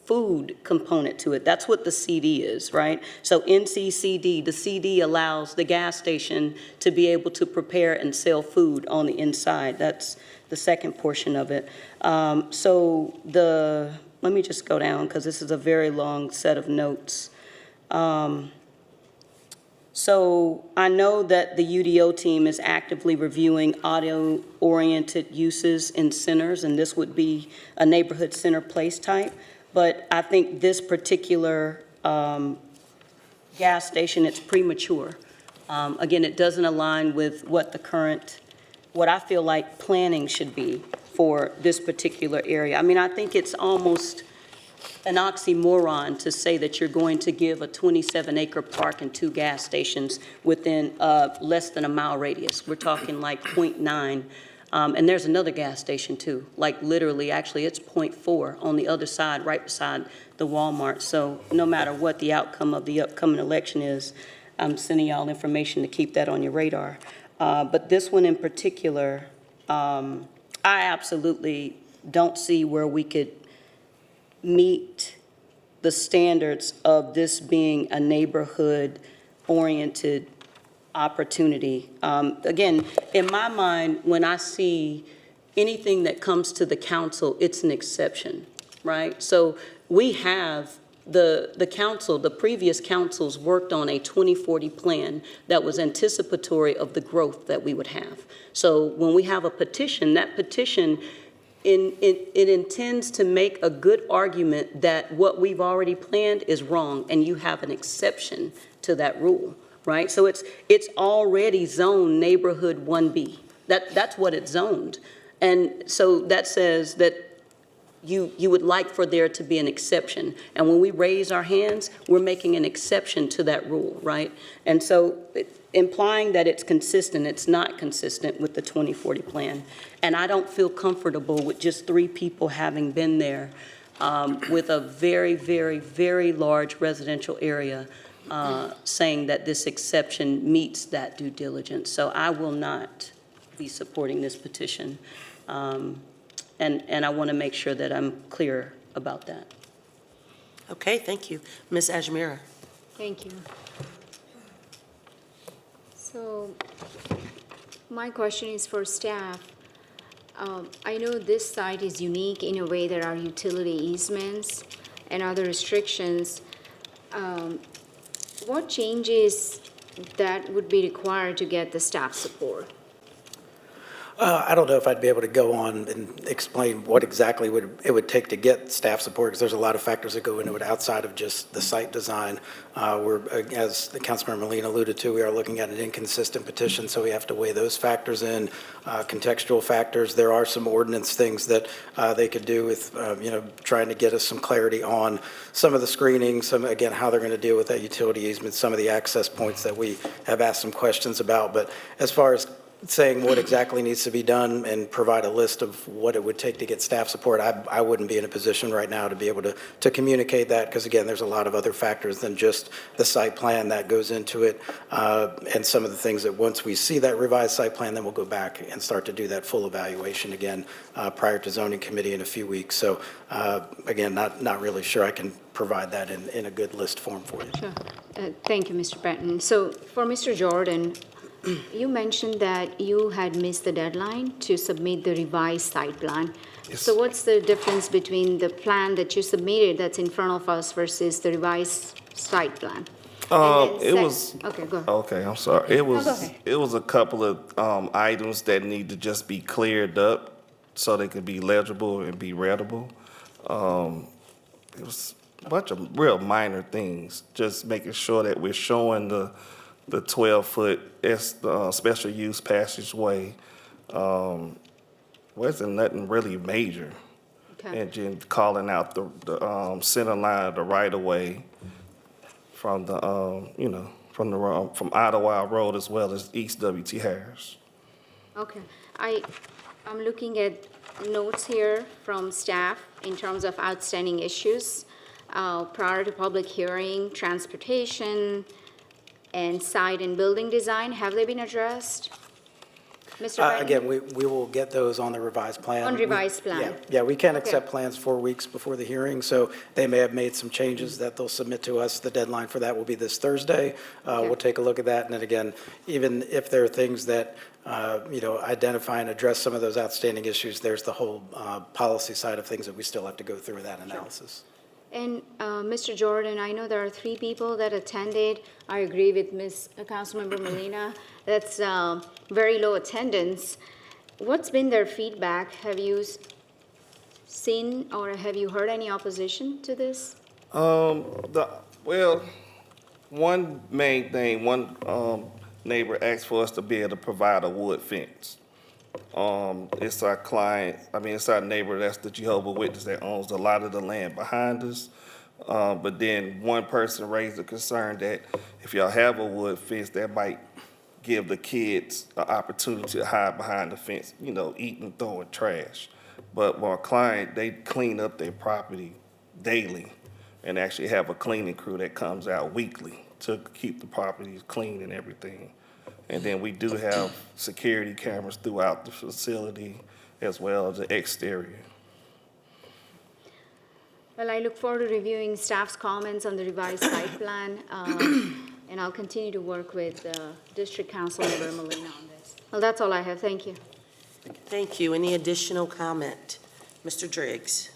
food component to it. That's what the CD is, right? So NCCD, the CD allows the gas station to be able to prepare and sell food on the inside. That's the second portion of it. Let me just go down because this is a very long set of notes. So I know that the UDO team is actively reviewing audio-oriented uses in centers, and this would be a neighborhood center place type. But I think this particular gas station, it's premature. Again, it doesn't align with what I feel like planning should be for this particular area. I mean, I think it's almost an oxymoron to say that you're going to give a 27-acre park and 2 gas stations within less than a mile radius. We're talking like 0.9. And there's another gas station too, like literally, actually it's 0.4 on the other side, right beside the Walmart. So no matter what the outcome of the upcoming election is, I'm sending y'all information to keep that on your radar. But this one in particular, I absolutely don't see where we could meet the standards of this being a neighborhood-oriented opportunity. Again, in my mind, when I see anything that comes to the council, it's an exception, right? So we have the council, the previous councils worked on a 2040 plan that was anticipatory of the growth that we would have. So when we have a petition, that petition it intends to make a good argument that what we've already planned is wrong, and you have an exception to that rule, right? So it's already zoned neighborhood 1B. That's what it's zoned. And so that says that you would like for there to be an exception. And when we raise our hands, we're making an exception to that rule, right? And so implying that it's consistent, it's not consistent with the 2040 plan. And I don't feel comfortable with just 3 people having been there with a very, very, very large residential area saying that this exception meets that due diligence. So I will not be supporting this petition. And I want to make sure that I'm clear about that. Okay, thank you. Ms. Ajmira. Thank you. So my question is for staff. I know this site is unique in a way. There are utility easements and other restrictions. What changes that would be required to get the staff support? I don't know if I'd be able to go on and explain what exactly it would take to get staff support, because there's a lot of factors that go into it outside of just the site design. As the Councilmember Molina alluded to, we are looking at an inconsistent petition, so we have to weigh those factors in, contextual factors. There are some ordinance things that they could do with, trying to get us some clarity on some of the screening, again, how they're going to deal with that utility easement, some of the access points that we have asked some questions about. But as far as saying what exactly needs to be done and provide a list of what it would take to get staff support, I wouldn't be in a position right now to be able to communicate that, because again, there's a lot of other factors than just the site plan that goes into it, and some of the things that once we see that revised site plan, then we'll go back and start to do that full evaluation again prior to zoning committee in a few weeks. So again, not really sure I can provide that in a good list form for you. Sure. Thank you, Mr. Breton. So for Mr. Jordan, you mentioned that you had missed the deadline to submit the revised site plan. Yes. So what's the difference between the plan that you submitted that's in front of us versus the revised site plan? It was. Okay, go ahead. Okay, I'm sorry. It go was, ahead. it was a couple of items that need to just be cleared up so they could be legible and be readable. It was a bunch of real minor things, just making sure that we're showing the 12-foot special use passageway. Wasn't nothing really major. Okay. And then calling out the center line of the right-of-way from the, from Idlewild Road as well as East W.T. Harris. Okay. I'm looking at notes here from staff in terms of outstanding issues prior to public hearing, transportation, and site and building design. Have they been addressed? Mr. Breton? Again, we will get those on the revised plan. On revised plan. Yeah, we can't Okay. accept plans 4 weeks before the hearing, so they may have made some changes that they'll submit to us. The deadline for that will be this Thursday. Okay. We'll take a look at that, and then again, even if there are things that, identify and address some of those outstanding issues, there's the whole policy side of things that we still have to go through that analysis. And Mr. Jordan, I know there are 3 people that attended. I agree with Councilmember Molina. That's very low attendance. What's been their feedback? Have you seen or have you heard any opposition to this? Well, one main thing, one neighbor asked for us to be able to provide a wood fence. It's our client, it's our neighbor, that's the Jehovah's Witness that owns a lot of the land behind us. But then one person raised a concern that if y'all have a wood fence, that might give the kids an opportunity to hide behind the fence, eating, throwing trash. But my client, they clean up their property daily and actually have a cleaning crew that comes out weekly to keep the properties clean and everything. And then we do have security cameras throughout the facility as well as the exterior. Well, I look forward to reviewing staff's comments on the revised site plan, and I'll continue to work with District Councilmember Molina on this. Well, that's all I have. Thank you. Thank you. Any additional comment? Mr. Driggs?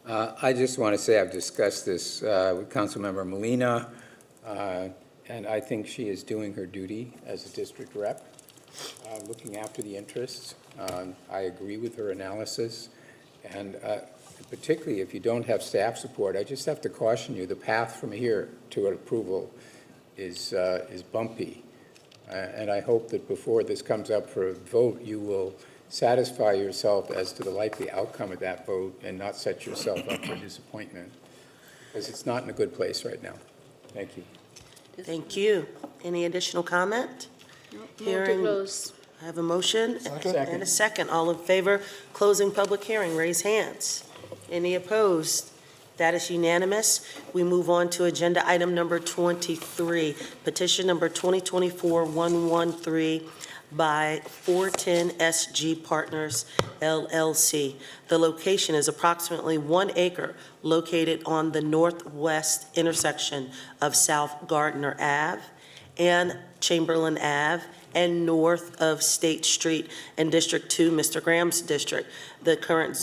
I just want to say I've discussed this with Councilmember Molina, and I think she is doing her duty as a district rep, looking after the interests. I agree with her analysis, and particularly if you don't have staff support, I just have to caution you, the path from here to an approval is bumpy. And I hope that before this comes up for a vote, you will satisfy yourself as to the likely outcome of that vote and not set yourself up for disappointment, because it's not in a good place right now. Thank you. Thank you. Any additional comment? Move to Hearing- close. I have a motion Second. and a second. All in favor, closing public hearing, raise hands. Any opposed? That is unanimous. We move on to agenda item number 23, petition number 2024-113 by 410 SG Partners LLC. The location is approximately 1 acre located on the northwest intersection of South Gardner Ave and Chamberlain Ave and north of State Street in District 2, Mr. Graham's district. The current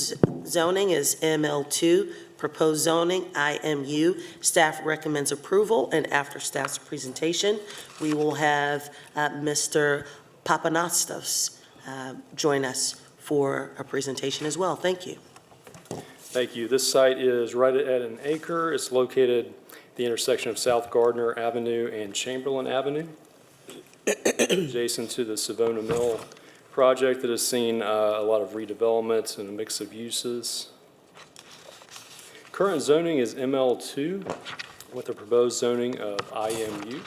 zoning is ML2, proposed zoning IMU. Staff recommends approval, and after staff's presentation, we will have Mr. Papanastos join us for a presentation as well. Thank you. Thank you. This site is right at an acre. It's located at the intersection of South Gardner Avenue and Chamberlain Avenue, adjacent to the Savona Mill project that has seen a lot of redevelopment and a mix of uses. Current zoning is ML2 with the proposed zoning of IMU.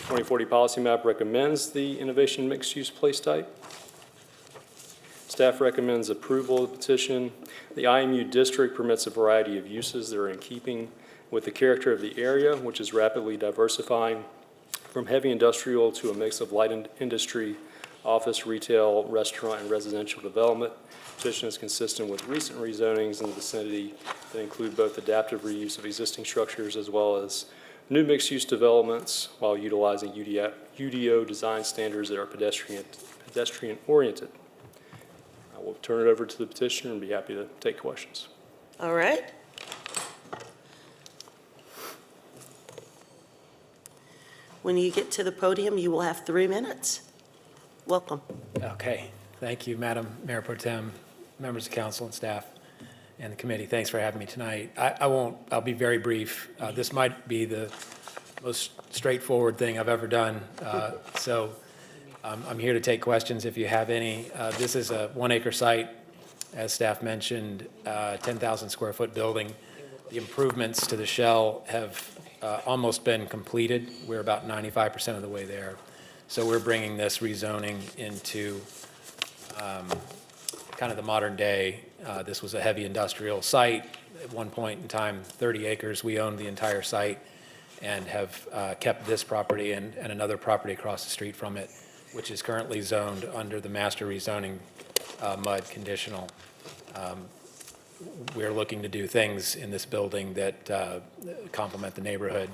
2040 policy map recommends the innovation mixed-use place type. Staff recommends approval of the petition. The IMU district permits a variety of uses that are in keeping with the character of the area, which is rapidly diversifying from heavy industrial to a mix of light industry, office, retail, restaurant, and residential development. Petition is consistent with recent rezonings in the vicinity that include both adaptive reuse of existing structures as well as new mixed-use developments while utilizing UDO design standards that are pedestrian-oriented. I will turn it over to the petitioner and be happy to take questions. All right. When you get to the podium, you will have 3 minutes. Welcome. Okay. Thank you, Madam Mayor Pro Tem, members of council and staff, and the committee. Thanks for having me tonight. I'll be very brief. This might be the most straightforward thing I've ever done. So I'm here to take questions if you have any. This is a 1-acre site, as staff mentioned, 10,000 square foot building. The improvements to the shell have almost been completed. We're about 95% of the way there. So we're bringing this rezoning into kind of the modern day. This was a heavy industrial site. At one point in time, 30 acres. We owned the entire site and have kept this property and another property across the street from it, which is currently zoned under the master rezoning MUD conditional. We're looking to do things in this building that complement the neighborhood: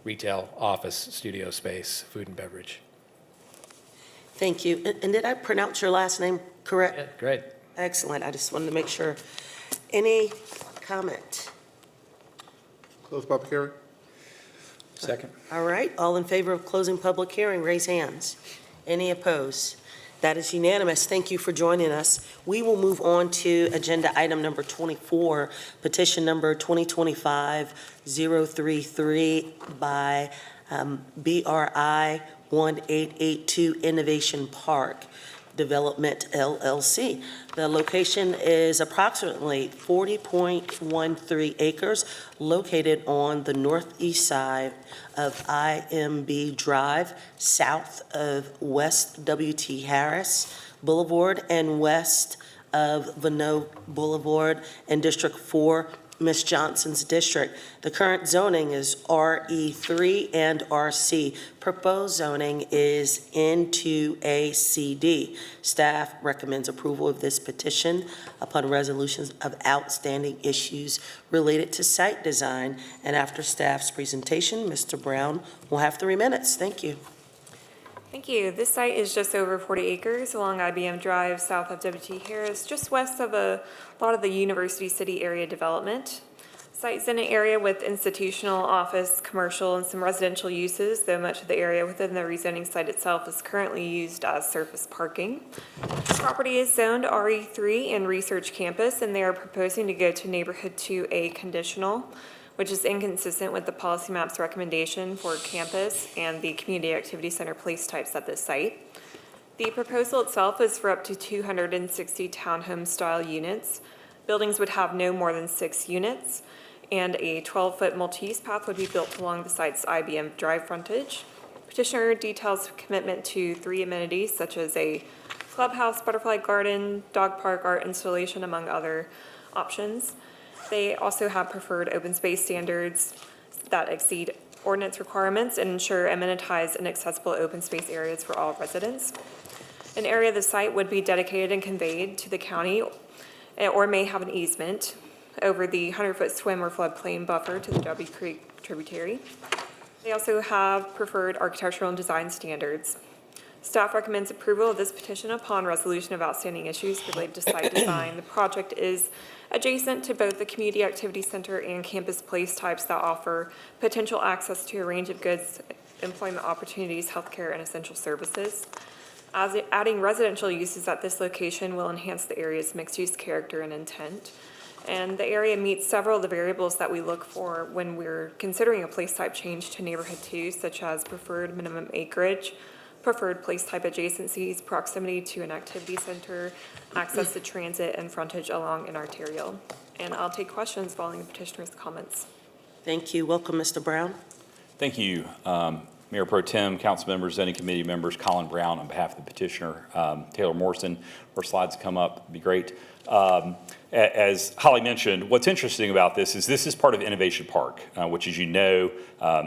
retail, office, studio space, food and beverage. Thank you. And did I pronounce your last name correct? Yeah, great. Excellent. I just wanted to make sure. Any comment? Close public hearing. Second. All right. All in favor of closing public hearing, raise hands. Any opposed? That is unanimous. Thank you for joining us. We will move on to agenda item number 24, petition number 2025-033 by BRI 1882 Innovation Park Development LLC. The location is approximately 40.13 acres located on the northeast side of IMB Drive, south of West W.T. Harris Boulevard and west of Vano Boulevard in District 4, Ms. Johnson's district. The current zoning is RE3 and RC. Proposed zoning is N2ACD. Staff recommends approval of this petition upon resolutions of outstanding issues related to site design. And after staff's presentation, Mr. Brown will have 3 minutes. Thank you. Thank you. This site is just over 40 acres along IBM Drive, south of W.T. Harris, just west of a lot of the University City area development. Site's in an area with institutional, office, commercial, and some residential uses, though much of the area within the rezoning site itself is currently used as surface parking. The property is zoned RE3 and Research Campus, and they are proposing to go to Neighborhood 2A conditional, which is inconsistent with the policy map's recommendation for campus and the community activity center place types at this site. The proposal itself is for up to 260 townhome-style units. Buildings would have no more than 6 units, and a 12-foot multi-use path would be built along the site's IBM Drive frontage. Petitioner details commitment to 3 amenities, such as a clubhouse, butterfly garden, dog park, art installation, among other options. They also have preferred open space standards that exceed ordinance requirements and ensure amenitized and accessible open space areas for all residents. An area of the site would be dedicated and conveyed to the county or may have an easement over the 100-foot swim or floodplain buffer to the Darby Creek tributary. They also have preferred architectural and design standards. Staff recommends approval of this petition upon resolution of outstanding issues related to site design. The project is adjacent to both the Community Activity Center and campus place types that offer potential access to a range of goods, employment opportunities, healthcare, and essential services. Adding residential uses at this location will enhance the area's mixed-use character and intent. And the area meets several of the variables that we look for when we're considering a place type change to neighborhood 2, such as preferred minimum acreage, preferred place type adjacencies, proximity to an activity center, access to transit, and frontage along an arterial. And I'll take questions following the petitioner's comments. Thank you. Welcome, Mr. Brown. Thank you, Mayor Pro Tem, council members, zoning committee members. Colin Brown on behalf of the petitioner, Taylor Morrison. Our slides come up, it'd be great. As Holly mentioned, what's interesting about this is part of Innovation Park, which, as you know,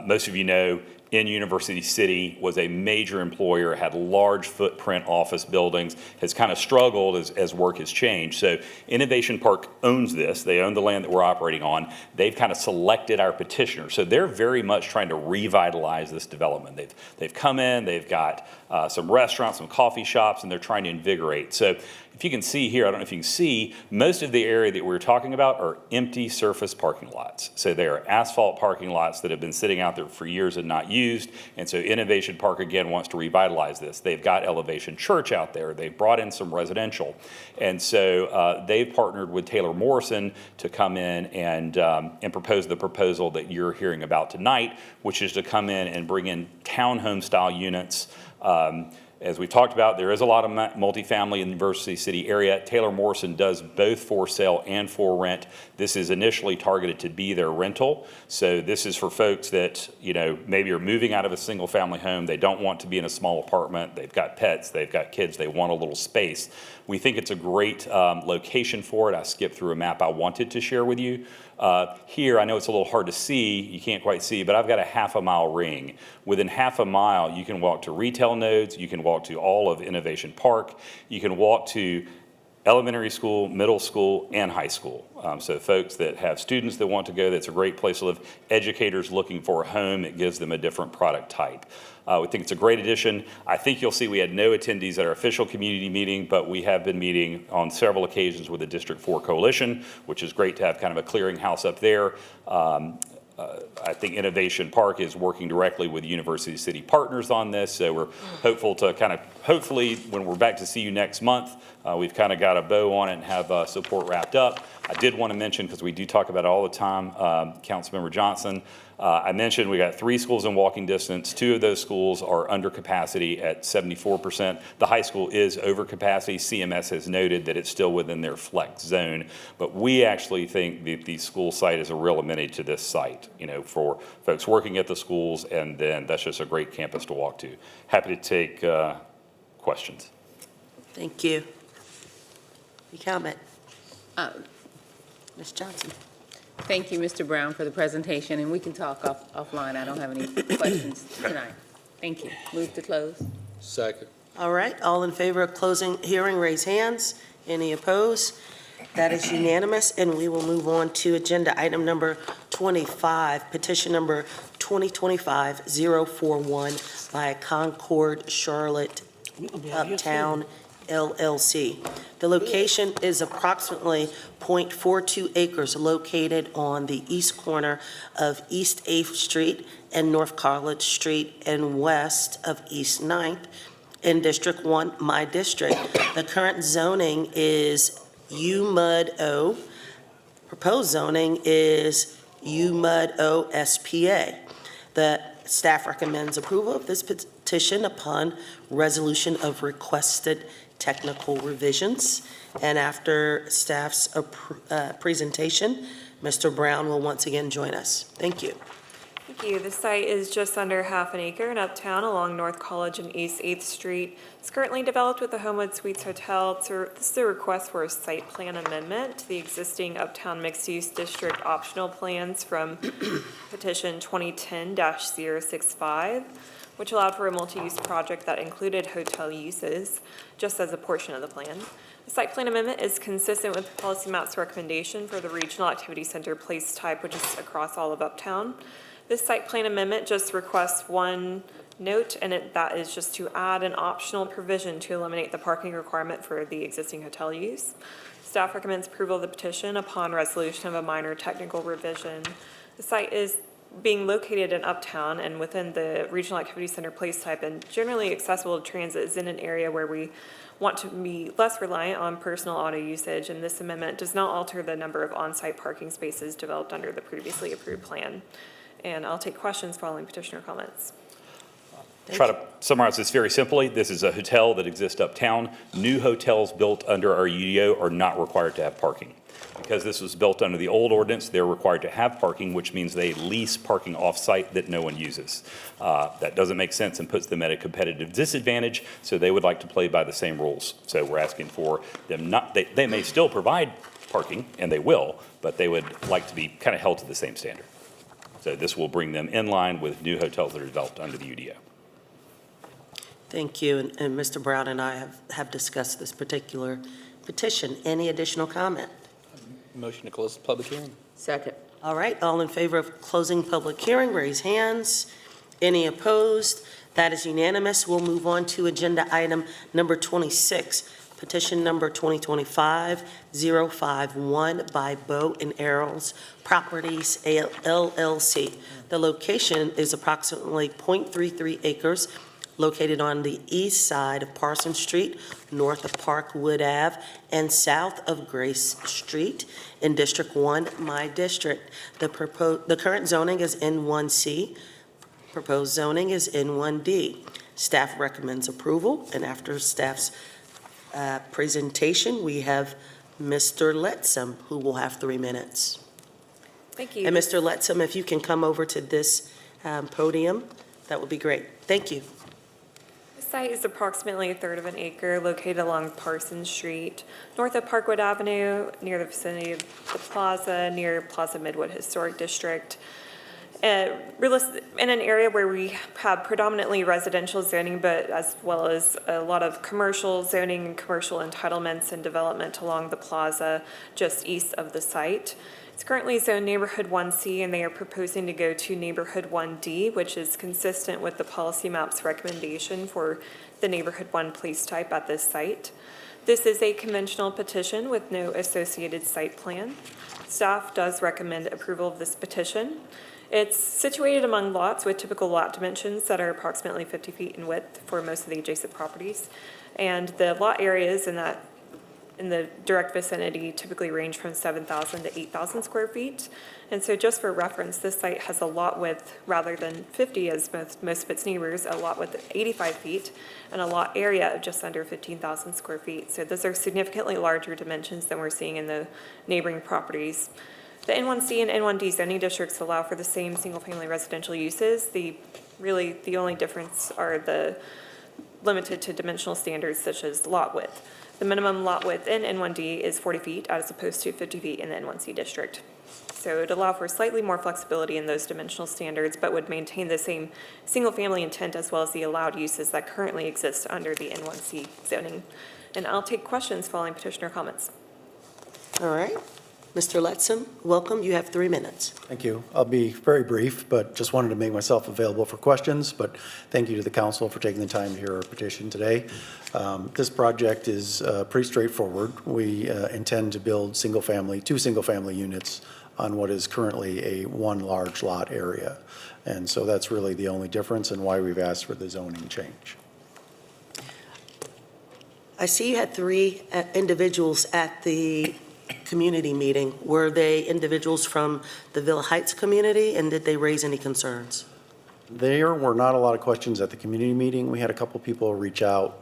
most of you know, in University City was a major employer, had large footprint office buildings, has kind of struggled as work has changed. So Innovation Park owns this. They own the land that we're operating on. They've kind of selected our petitioner. So they're very much trying to revitalize this development. They've come in, they've got some restaurants, some coffee shops, and they're trying to invigorate. So if you can see here, I don't know if you can see, most of the area that we're talking about are empty surface parking lots. So they are asphalt parking lots that have been sitting out there for years and not used. And so Innovation Park, again, wants to revitalize this. They've got Elevation Church out there. They've brought in some residential. And so they've partnered with Taylor Morrison to come in and propose the proposal that you're hearing about tonight, which is to come in and bring in townhome-style units. As we talked about, there is a lot of multifamily in the University City area. Taylor Morrison does both for sale and for rent. This is initially targeted to be their rental. So this is for folks that, you know, maybe are moving out of a single family home. They don't want to be in a small apartment. They've got pets, they've got kids, they want a little space. We think it's a great location for it. I skipped through a map I wanted to share with you. Here, I know it's a little hard to see, you can't quite see, but I've got a half-a-mile ring. Within half a mile, you can walk to retail nodes, you can walk to all of Innovation Park, you can walk to elementary school, middle school, and high school. So folks that have students that want to go, that's a great place to live. Educators looking for a home, it gives them a different product type. We think it's a great addition. I think you'll see we had no attendees at our official community meeting, but we have been meeting on several occasions with the District 4 Coalition, which is great to have kind of a clearinghouse up there. I think Innovation Park is working directly with University City partners on this, so we're hopeful to hopefully when we're back to see you next month, we've kind of got a bow on it and have support wrapped up. I did want to mention, because we do talk about it all the time, Councilmember Johnson, I mentioned we got 3 schools in walking distance. 2 of those schools are under capacity at 74%. The high school is over capacity. CMS has noted that it's still within their flex zone, but we actually think that the school site is a real amenity to this site, you know, for folks working at the schools, and then that's just a great campus to walk to. Happy to take questions. Thank you. Your comment? Ms. Johnson. Thank you, Mr. Brown, for the presentation, and we can talk offline. I don't have any questions tonight. Thank you. Move to close. Second. All right, all in favor of closing hearing, raise hands. Any opposed? That is unanimous, and we will move on to agenda item number 25, petition number 2025-041 by Concord Charlotte Uptown LLC. The location is approximately 0.42 acres located on the east corner of East 8th Street and North College Street and west of East 9th in District 1, my district. The current zoning is UMUD-O. Proposed zoning is UMUD-O SPA. The staff recommends approval of this petition upon resolution of requested technical revisions. And after staff's presentation, Mr. Brown will once again join us. Thank you. Thank you. The site is just under half an acre in Uptown along North College and East 8th Street. It's currently developed with the Homewood Suites Hotel. This is a request for a site plan amendment to the existing Uptown Mixed-Use District optional plans from petition 2010-065, which allowed for a multi-use project that included hotel uses, just as a portion of the plan. The site plan amendment is consistent with Policy Map's recommendation for the Regional Activity Center place type, which is across all of Uptown. This site plan amendment just requests one note, and that is just to add an optional provision to eliminate the parking requirement for the existing hotel use. Staff recommends approval of the petition upon resolution of a minor technical revision. The site is being located in Uptown and within the Regional Activity Center place type and generally accessible to transit, is in an area where we want to be less reliant on personal auto usage, and this amendment does not alter the number of on-site parking spaces developed under the previously approved plan. And I'll take questions following petitioner comments. Try to summarize this very simply. This is a hotel that exists uptown. New hotels built under our UDO are not required to have parking. Because this was built under the old ordinance, they're required to have parking, which means they lease parking off-site that no one uses. That doesn't make sense and puts them at a competitive disadvantage, so they would like to play by the same rules. So we're asking for them not, they may still provide parking, and they will, but they would like to be kind of held to the same standard. So this will bring them in line with new hotels that are developed under the UDO. Thank you, and Mr. Brown and I have discussed this particular petition. Any additional comment? Motion to close the public hearing. Second. All right, all in favor of closing public hearing, raise hands. Any opposed? That is unanimous. We'll move on to agenda item number 26, petition number 2025-051 by Bow and Arrows Properties LLC. The location is approximately 0.33 acres, located on the east side of Parsons Street, north of Parkwood Ave, and south of Grace Street in District 1, my district. The current zoning is N1C. Proposed zoning is N1D. Staff recommends approval, and after staff's presentation, we have Mr. Letsom, who will have 3 minutes. Thank you. And Mr. Letsom, if you can come over to this podium, that would be great. Thank you. The site is approximately 1/3 of an acre located along Parsons Street, north of Parkwood Avenue, near the vicinity of the plaza, near Plaza Midwood Historic District. In an area where we have predominantly residential zoning, but as well as a lot of commercial zoning and commercial entitlements and development along the plaza just east of the site. It's currently zoned Neighborhood 1C, and they are proposing to go to Neighborhood 1D, which is consistent with the policy map's recommendation for the Neighborhood 1 place type at this site. This is a conventional petition with no associated site plan. Staff does recommend approval of this petition. It's situated among lots with typical lot dimensions that are approximately 50 feet in width for most of the adjacent properties. And the lot areas in the direct vicinity typically range from 7,000 to 8,000 square feet. And so just for reference, this site has a lot width rather than 50 as most of its neighbors, a lot width of 85 feet and a lot area of just under 15,000 square feet. So those are significantly larger dimensions than we're seeing in the neighboring properties. The N1C and N1D zoning districts allow for the same single-family residential uses. The only difference are limited to dimensional standards such as lot width. The minimum lot width in N1D is 40 feet as opposed to 50 feet in the N1C district. So it would allow for slightly more flexibility in those dimensional standards, but would maintain the same single-family intent as well as the allowed uses that currently exist under the N1C zoning. And I'll take questions following petitioner comments. All right. Mr. Letsom, welcome. You have 3 minutes. Thank you. I'll be very brief, but just wanted to make myself available for questions. But thank you to the council for taking the time to hear our petition today. This project is pretty straightforward. We intend to build two single-family units on what is currently a one large lot area. And so that's really the only difference and why we've asked for the zoning change. I see you had 3 individuals at the community meeting. Were they individuals from the Villa Heights community, and did they raise any concerns? There were not a lot of questions at the community meeting. We had a couple people reach out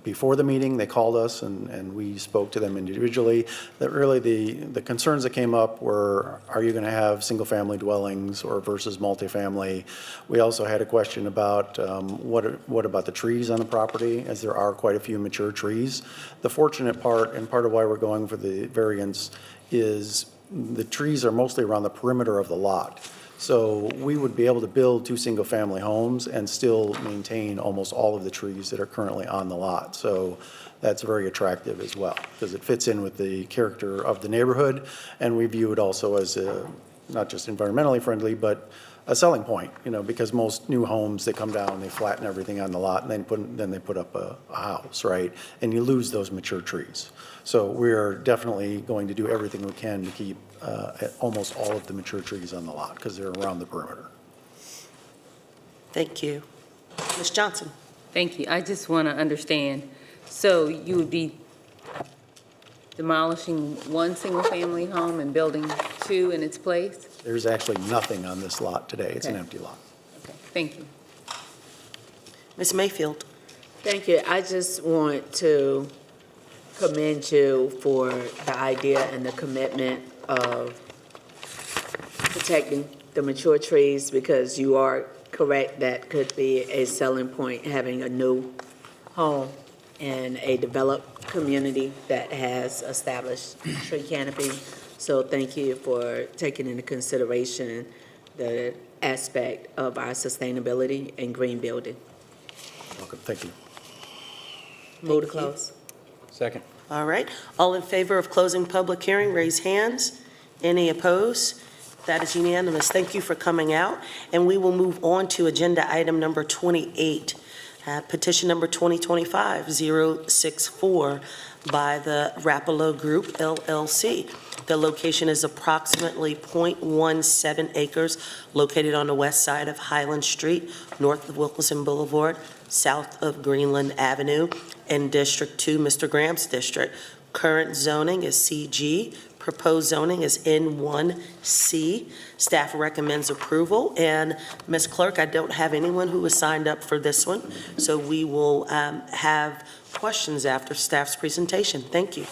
before the meeting. They called us and we spoke to them individually. That really the concerns that came up were, are you going to have single family dwellings or versus multifamily? We also had a question about what about the trees on the property, as there are quite a few mature trees. The fortunate part, and part of why we're going for the variance, is the trees are mostly around the perimeter of the lot. So we would be able to build 2 single-family homes and still maintain almost all of the trees that are currently on the lot. So that's very attractive as well, because it fits in with the character of the neighborhood, and we view it also as not just environmentally friendly, but a selling point, because most new homes, they come down, they flatten everything on the lot, and then they put up a house, right? And you lose those mature trees. So we're definitely going to do everything we can to keep almost all of the mature trees on the lot, because they're around the perimeter. Thank you. Ms. Johnson? Thank you. I just want to understand, so you would be demolishing one single-family home and building two in its place? There's actually nothing on this lot today. It's an Okay. empty lot. Okay, thank you. Ms. Mayfield? Thank you. I just want to commend you for the idea and the commitment of protecting the mature trees, because you are correct, that could be a selling point, having a new home in a developed community that has established tree canopy. So thank you for taking into consideration the aspect of our sustainability and green building. Welcome. Thank you. Move to close. Second. All right. All in favor of closing public hearing, raise hands. Any opposed? That is unanimous. Thank you for coming out. And we will move on to agenda item number 28, petition number 2025-064 by the Rapallo Group LLC. The location is approximately .17 acres located on the west side of Highland Street, north of Wilkinson Boulevard, south of Greenland Avenue, in District 2, Mr. Graham's district. Current zoning is CG. Proposed zoning is N1C. Staff recommends approval. And Ms. Clerk, I don't have anyone who has signed up for this one, so we will have questions after staff's presentation. Thank you.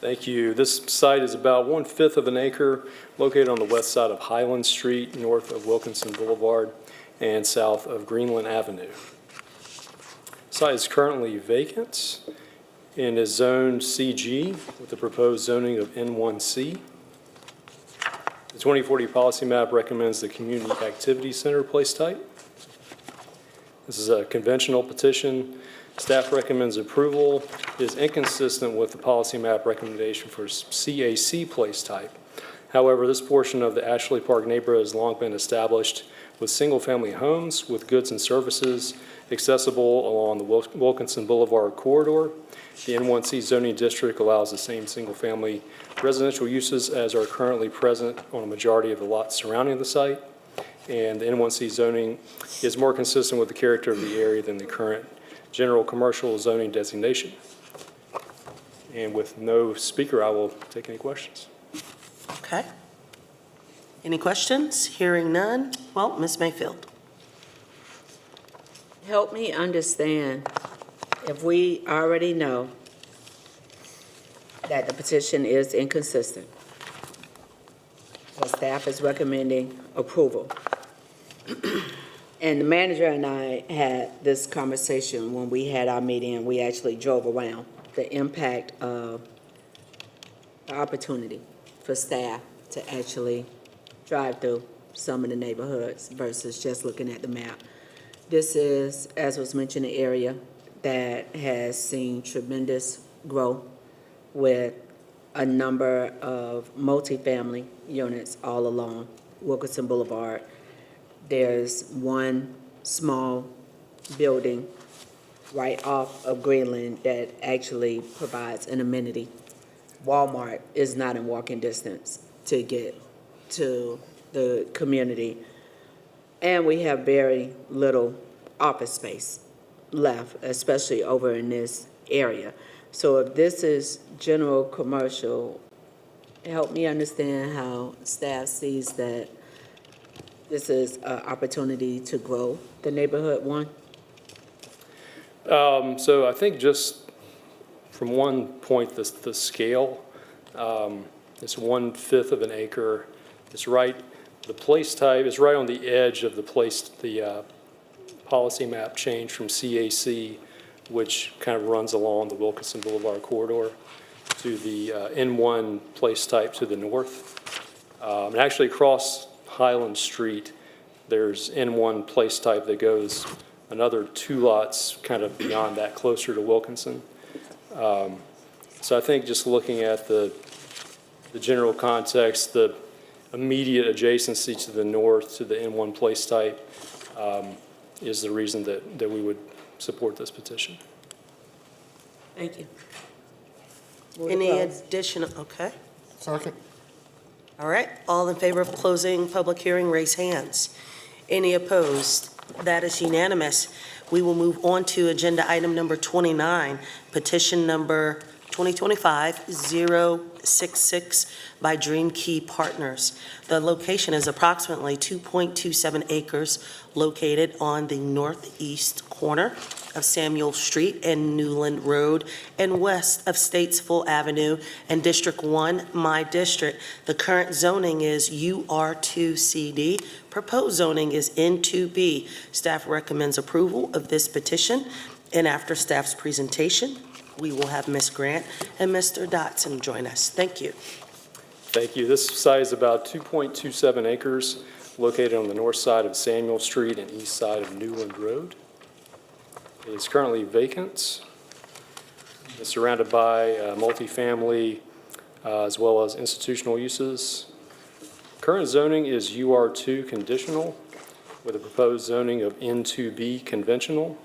Thank you. This site is about 1/5 of an acre, located on the west side of Highland Street, north of Wilkinson Boulevard, and south of Greenland Avenue. Site is currently vacant and is zoned CG with the proposed zoning of N1C. The 2040 policy map recommends the Community Activity Center place type. This is a conventional petition. Staff recommends approval. It is inconsistent with the policy map recommendation for CAC place type. However, this portion of the Ashley Park neighborhood has long been established with single-family homes with goods and services accessible along the Wilkinson Boulevard corridor. The N1C zoning district allows the same single-family residential uses as are currently present on a majority of the lots surrounding the site. And the N1C zoning is more consistent with the character of the area than the current general commercial zoning designation. And with no speaker, I will take any questions. Okay. Any questions? Hearing none. Well, Ms. Mayfield. Help me understand, if we already know that the petition is inconsistent, the staff is recommending approval, and the manager and I had this conversation when we had our meeting, and we actually drove around, the impact of the opportunity for staff to actually drive through some of the neighborhoods versus just looking at the map. This is, as was mentioned, an area that has seen tremendous growth with a number of multifamily units all along Wilkinson Boulevard. There's one small building right off of Greenland that actually provides an amenity. Walmart is not in walking distance to get to the community. And we have very little office space left, especially over in this area. So if this is general commercial, help me understand how staff sees that this is an opportunity to grow the neighborhood one. So I think just from one point, the scale, it's 1/5 of an acre. It's right, the place type is right on the edge of the policy map change from CAC, which kind of runs along the Wilkinson Boulevard corridor, to the N1 place type to the north. And actually across Highland Street, there's N1 place type that goes another 2 lots kind of beyond that, closer to Wilkinson. So I think just looking at the general context, immediate adjacency to the north to the N1 place type is the reason that we would support this petition. Thank you. Move to Any close. additional, okay. Second. All right, all in favor of closing public hearing, raise hands. Any opposed? That is unanimous. We will move on to agenda item number 29, petition number 2025-066 by Dream Key Partners. The location is approximately 2.27 acres located on the northeast corner of Samuel Street and Newland Road and west of Statesville Avenue and District 1, my district. The current zoning is UR2CD. Proposed zoning is N2B. Staff recommends approval of this petition, and after staff's presentation, we will have Ms. Grant and Mr. Dotson join us. Thank you. Thank you. This site is about 2.27 acres located on the north side of Samuel Street and east side of Newland Road. It is currently vacant. It's surrounded by multifamily as well as institutional uses. Current zoning is UR2 conditional with a proposed zoning of N2B conventional.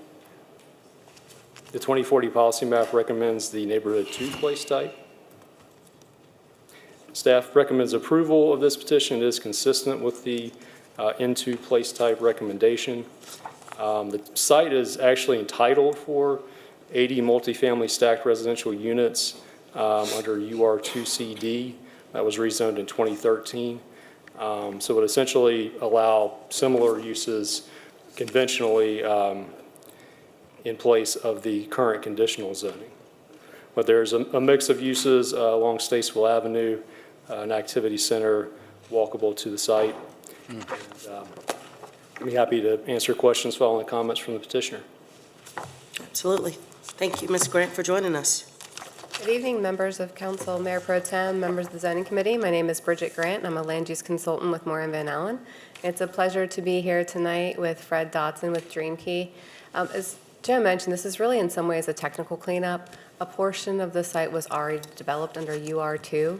The 2040 policy map recommends the neighborhood 2 place type. Staff recommends approval of this petition. It is consistent with the N2 place type recommendation. The site is actually entitled for 80 multifamily stacked residential units under UR2CD. That was rezoned in 2013. So it would essentially allow similar uses conventionally in place of the current conditional zoning. But there's a mix of uses along Statesville Avenue, an activity center walkable to the site. And, I'd be happy to answer questions following the comments from the petitioner. Absolutely. Thank you, Ms. Grant, for joining us. Good evening, members of council, Mayor Pro Tem, members of the zoning committee. My name is Bridget Grant, and I'm a land use consultant with Moore & Van Allen. It's a pleasure to be here tonight with Fred Dotson with Dream Key. As Joe mentioned, this is really in some ways a technical cleanup. A portion of the site was already developed under UR2.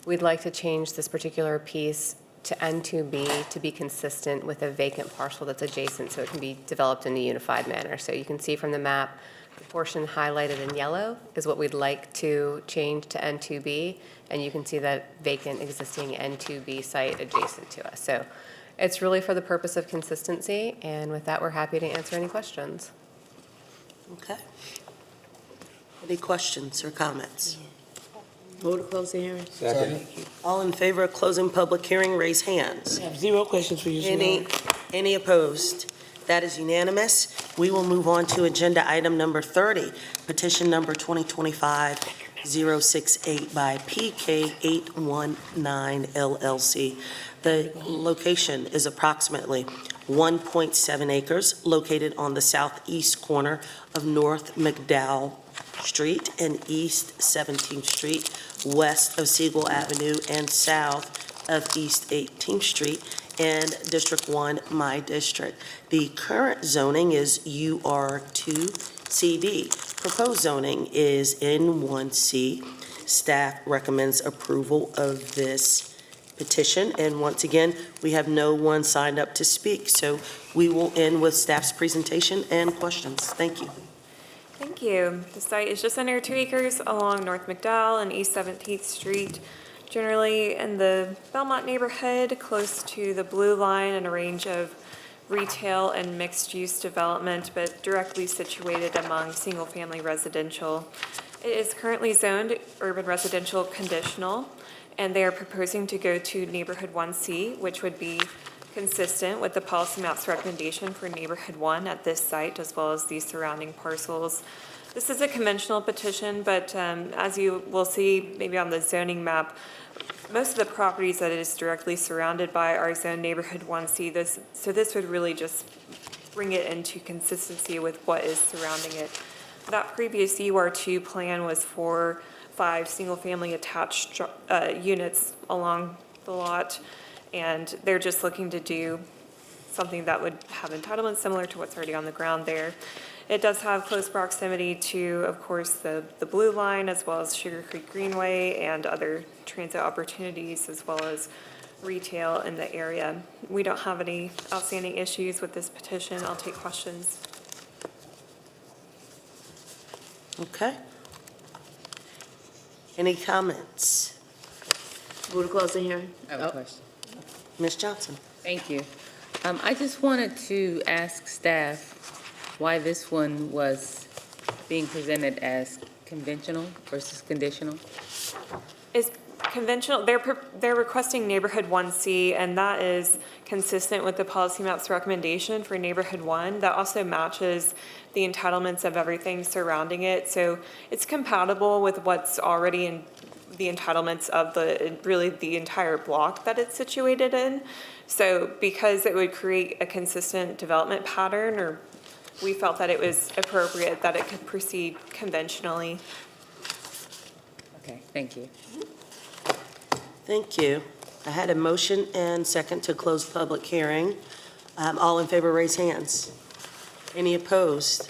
We'd like to change this particular piece to N2B to be consistent with a vacant parcel that's adjacent so it can be developed in a unified manner. So you can see from the map, the portion highlighted in yellow is what we'd like to change to N2B, and you can see that vacant existing N2B site adjacent to us. So it's really for the purpose of consistency, and with that, we're happy to answer any questions. Okay. Any questions or comments? Move to close the hearing. Second. All in favor of closing public hearing, raise hands. I have 0 questions for you, Senor. Any opposed? That is unanimous. We will move on to agenda item number 30, petition number 2025-068 by PK819 LLC. The location is approximately 1.7 acres located on the southeast corner of North McDowell Street and East 17th Street, west of Siegel Avenue and south of East 18th Street, and District 1, my district. The current zoning is UR2CD. Proposed zoning is N1C. Staff recommends approval of this petition, and once again, we have no one signed up to speak, so we will end with staff's presentation and questions. Thank you. Thank you. The site is just under 2 acres along North McDowell and East 17th Street, generally in the Belmont neighborhood, close to the Blue Line and a range of retail and mixed-use development, but directly situated among single-family residential. It is currently zoned urban residential conditional, and they are proposing to go to neighborhood 1C, which would be consistent with the policy map's recommendation for neighborhood 1 at this site, as well as the surrounding parcels. This is a conventional petition, but as you will see maybe on the zoning map, most of the properties that it is directly surrounded by are zoned neighborhood 1C. So this would really just bring it into consistency with what is surrounding it. That previous UR2 plan was for 5 single-family attached units along the lot, and they're just looking to do something that would have entitlements similar to what's already on the ground there. It does have close proximity to, of course, the Blue Line, as well as Sugar Creek Greenway and other transit opportunities, as well as retail in the area. We don't have any outstanding issues with this petition. I'll take questions. Okay. Any comments? Move to close the hearing. I have a question. Ms. Johnson? Thank you. I just wanted to ask staff why this one was being presented as conventional versus conditional. Is conventional, they're requesting neighborhood 1C, and that is consistent with the policy map's recommendation for neighborhood 1. That also matches the entitlements of everything surrounding it. So it's compatible with what's already in the entitlements of really the entire block that it's situated in. So because it would create a consistent development pattern, or we felt that it was appropriate that it could proceed conventionally. Okay, thank you. Thank you. I had a motion and second to close public hearing. All in favor, raise hands. Any opposed?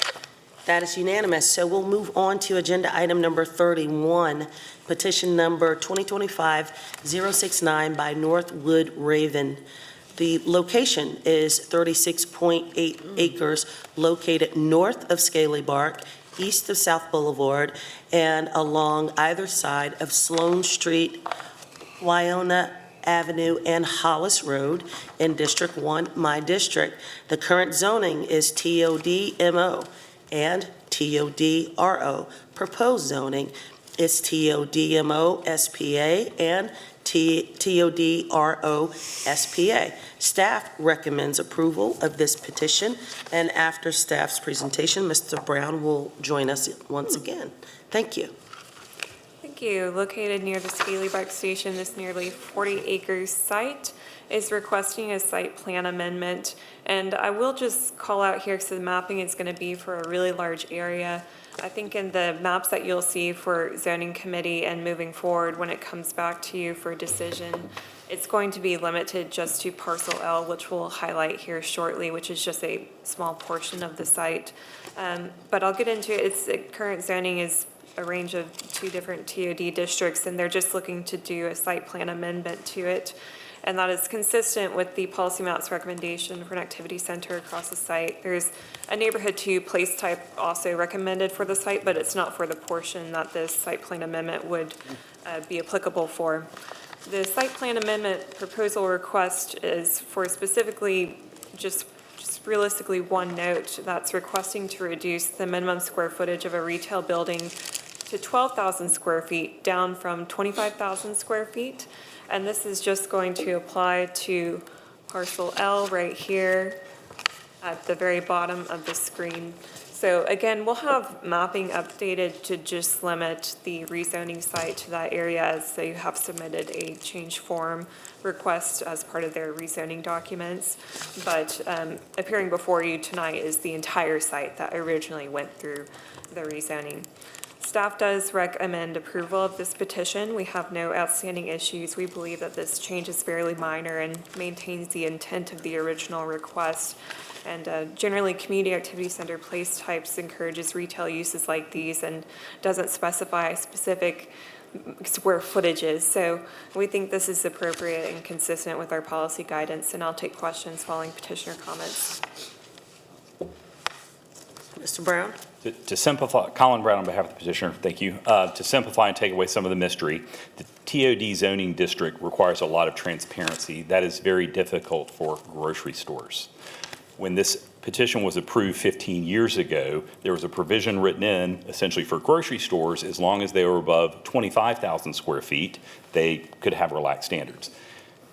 That is unanimous. So we'll move on to agenda item number 31, petition number 2025-069 by Northwood Raven. The location is 36.8 acres located north of Scaly Bark, east of South Boulevard, and along either side of Sloan Street, Wyona Avenue, and Hollis Road in District 1, my district. The current zoning is TOD-MO and TOD-RO. Proposed zoning is TOD-MO SPA and TOD-RO SPA. Staff recommends approval of this petition, and after staff's presentation, Mr. Brown will join us once again. Thank you. Thank you. Located near the Scaly Bark Station, this nearly 40-acre site is requesting a site plan amendment. And I will just call out here, because the mapping is going to be for a really large area. I think in the maps that you'll see for zoning committee and moving forward, when it comes back to you for decision, it's going to be limited just to parcel L, which we'll highlight here shortly, which is just a small portion of the site. But I'll get into it. Its current zoning is a range of 2 different TOD districts, and they're just looking to do a site plan amendment to it. And that is consistent with the policy map's recommendation for an activity center across the site. There's a neighborhood 2 place type also recommended for the site, but it's not for the portion that this site plan amendment would be applicable for. The site plan amendment proposal request is for specifically just realistically one note that's requesting to reduce the minimum square footage of a retail building to 12,000 square feet, down from 25,000 square feet. And this is just going to apply to parcel L right here at the very bottom of the screen. So again, we'll have mapping updated to just limit the rezoning site to that area, as they have submitted a change form request as part of their rezoning documents. But appearing before you tonight is the entire site that originally went through the rezoning. Staff does recommend approval of this petition. We have no outstanding issues. We believe that this change is fairly minor and maintains the intent of the original request. And generally, community activity center place types encourages retail uses like these and doesn't specify specific square footages. So we think this is appropriate and consistent with our policy guidance, and I'll take questions following petitioner comments. Mr. Brown? To simplify, Colin Brown on behalf of the petitioner, thank you. To simplify and take away some of the mystery, the TOD zoning district requires a lot of transparency. That is very difficult for grocery stores. When this petition was approved 15 years ago, there was a provision written in essentially for grocery stores, as long as they were above 25,000 square feet, they could have relaxed standards.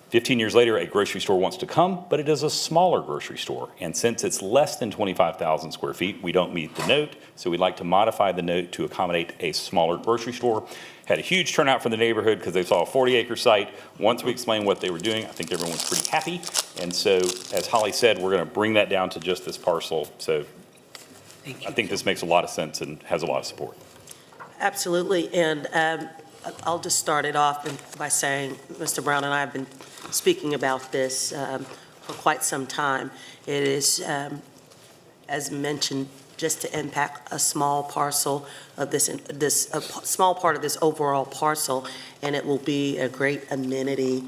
15 years later, a grocery store wants to come, but it is a smaller grocery store. And since it's less than 25,000 square feet, we don't meet the note. So we'd like to modify the note to accommodate a smaller grocery store. Had a huge turnout from the neighborhood because they saw a 40-acre site. Once we explained what they were doing, I think everyone was pretty happy. And so, as Holly said, we're going to bring that down to just this parcel. So I think this makes a lot of sense and has a lot of support. Absolutely. And I'll just start it off by saying Mr. Brown and I have been speaking about this for quite some time. It is, as mentioned just to impact a small parcel of small part of this overall parcel, and it will be a great amenity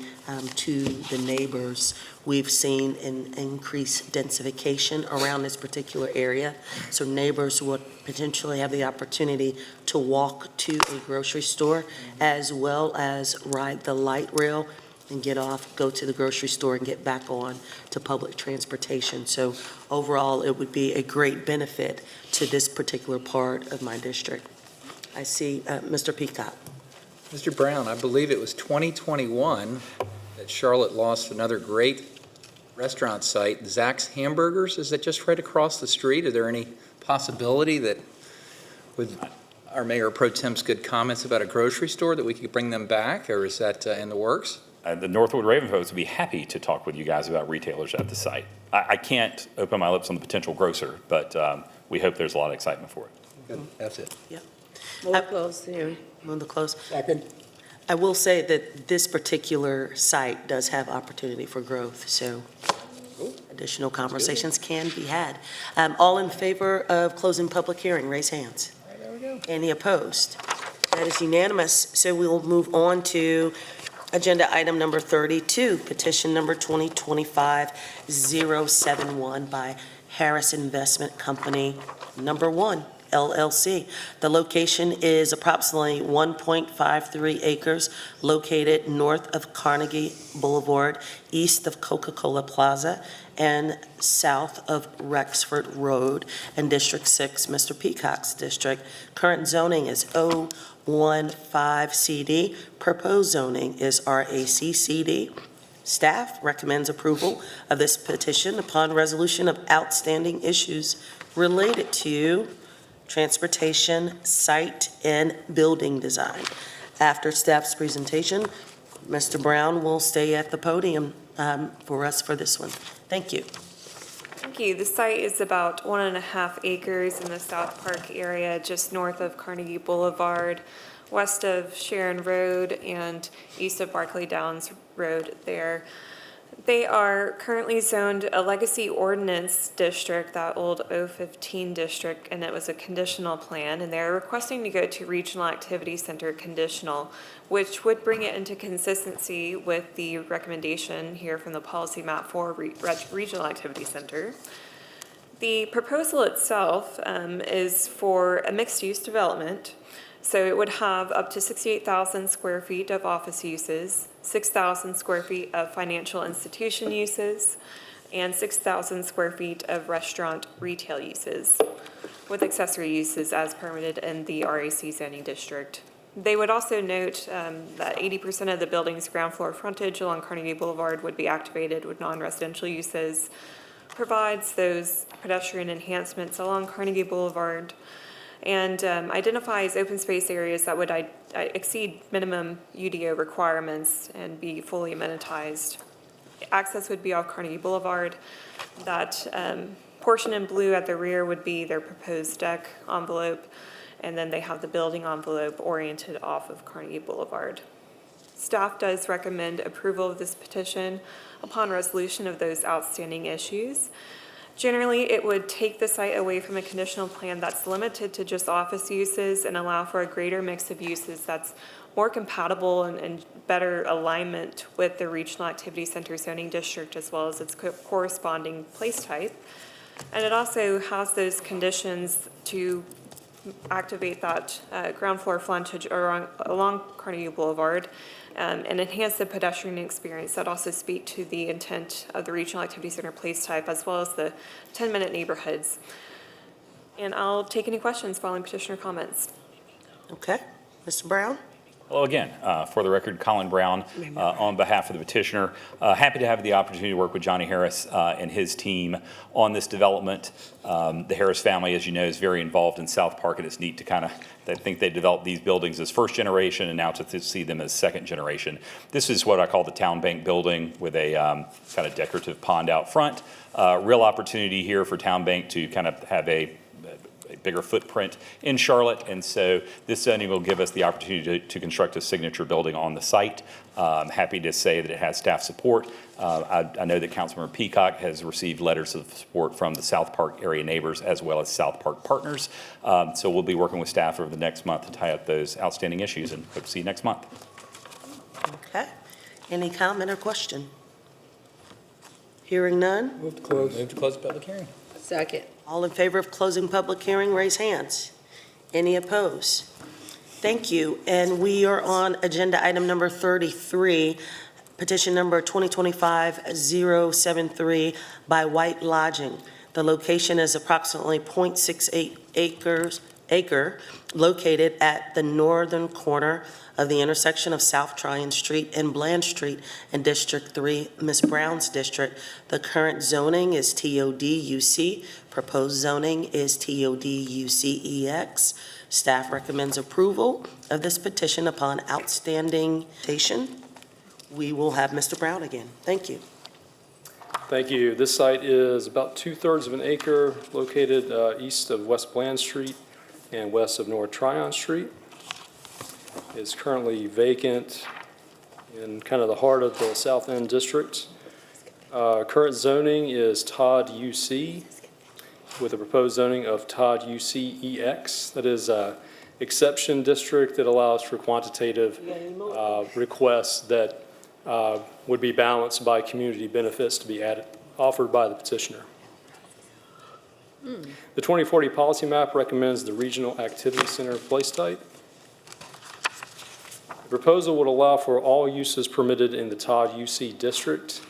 to the neighbors. We've seen an increased densification around this particular area, so neighbors would potentially have the opportunity to walk to a grocery store as well as ride the light rail and get off, go to the grocery store and get back on to public transportation. So overall, it would be a great benefit to this particular part of my district. I see Mr. Peacock. Mr. Brown, I believe it was 2021 that Charlotte lost another great restaurant site, Zach's Hamburgers. Is that just right across the street? Are there any possibility that with our Mayor Pro Tem's good comments about a grocery store that we could bring them back, or is that in the works? The Northwood Raven folks would be happy to talk with you guys about retailers at the site. I can't open my lips on the potential grocer, but we hope there's a lot of excitement for it. Good. That's it. Move to close the hearing. Move to close. Second. I will say that this particular site does have opportunity for growth, so additional conversations can be had. All in favor of closing public hearing, raise hands. There we go. Any opposed? That is unanimous. So we will move on to agenda item number 32, petition number 2025-071 by Harris Investment Company, number 1, LLC. The location is approximately 1.53 acres located north of Carnegie Boulevard, east of Coca-Cola Plaza, and south of Rexford Road in District 6, Mr. Peacock's district. Current zoning is 015CD. Proposed zoning is RACCD. Staff recommends approval of this petition upon resolution of outstanding issues related to transportation, site, and building design. After staff's presentation, Mr. Brown will stay at the podium for us for this one. Thank you. Thank you. The site is about 1.5 acres in the South Park area, just north of Carnegie Boulevard, west of Sharon Road, and east of Barclay Downs Road there. They are currently zoned a legacy ordinance district, that old 015 district, and it was a conditional plan, and they're requesting to go to regional activity center conditional, which would bring it into consistency with the recommendation here from the policy map for regional activity center. The proposal itself is for a mixed-use development. So it would have up to 68,000 square feet of office uses, 6,000 square feet of financial institution uses, and 6,000 square feet of restaurant retail uses, with accessory uses as permitted in the RAC zoning district. They would also note that 80% of the building's ground floor frontage along Carnegie Boulevard would be activated with non-residential uses, provides those pedestrian enhancements along Carnegie Boulevard, and identifies open space areas that would exceed minimum UDO requirements and be fully amenitized. Access would be off Carnegie Boulevard. That portion in blue at the rear would be their proposed deck envelope, and then they have the building envelope oriented off of Carnegie Boulevard. Staff does recommend approval of this petition upon resolution of those outstanding issues. Generally, it would take the site away from a conditional plan that's limited to just office uses and allow for a greater mix of uses that's more compatible and better alignment with the regional activity center zoning district as well as its corresponding place type. And it also has those conditions to activate that ground floor frontage along Carnegie Boulevard and enhance the pedestrian experience that also speak to the intent of the regional activity center place type as well as the 10-minute neighborhoods. And I'll take any questions following petitioner comments. Okay, Mr. Brown? Well, again, for the record, Colin Brown, on behalf of the petitioner, happy to have the opportunity to work with Johnny Harris and his team on this development. The Harris family, as you know, is very involved in South Park, and it's neat to I think they developed these buildings as first generation and now to see them as second generation. This is what I call the Town Bank building with a kind of decorative pond out front. Real opportunity here for Town Bank to kind of have a a bigger footprint in Charlotte, and so this zoning will give us the opportunity to construct a signature building on the site. I'm happy to say that it has staff support. I know that Councilmember Peacock has received letters of support from the South Park area neighbors as well as South Park partners. So we'll be working with staff over the next month to tie up those outstanding issues, and hope to see you next month. Okay. Any comment or question? Hearing none? Move to close. Move to close the public hearing. Second. All in favor of closing public hearing, raise hands. Any opposed? Thank you. And we are on agenda item number 33, petition number 2025-073 by White Lodging. The location is approximately 0.68 acre located at the northern corner of the intersection of South Tryon Street and Bland Street in District 3, Ms. Brown's district. The current zoning is TOD-UC. Proposed zoning is TOD-UCEX. Staff recommends approval of this petition upon outstanding citation. We will have Mr. Brown again. Thank you. Thank you. This site is about 2/3 of an acre located east of West Bland Street and west of North Tryon Street. It's currently vacant in kind of the heart of the South End District. Current zoning is TOD UC with a proposed zoning of TOD UCEX. That is an exception district that allows for quantitative requests that would be balanced by community benefits to be offered by the petitioner. The 2040 policy map recommends the Regional Activity Center place type. The proposal would allow for all uses permitted in the TOD UC district,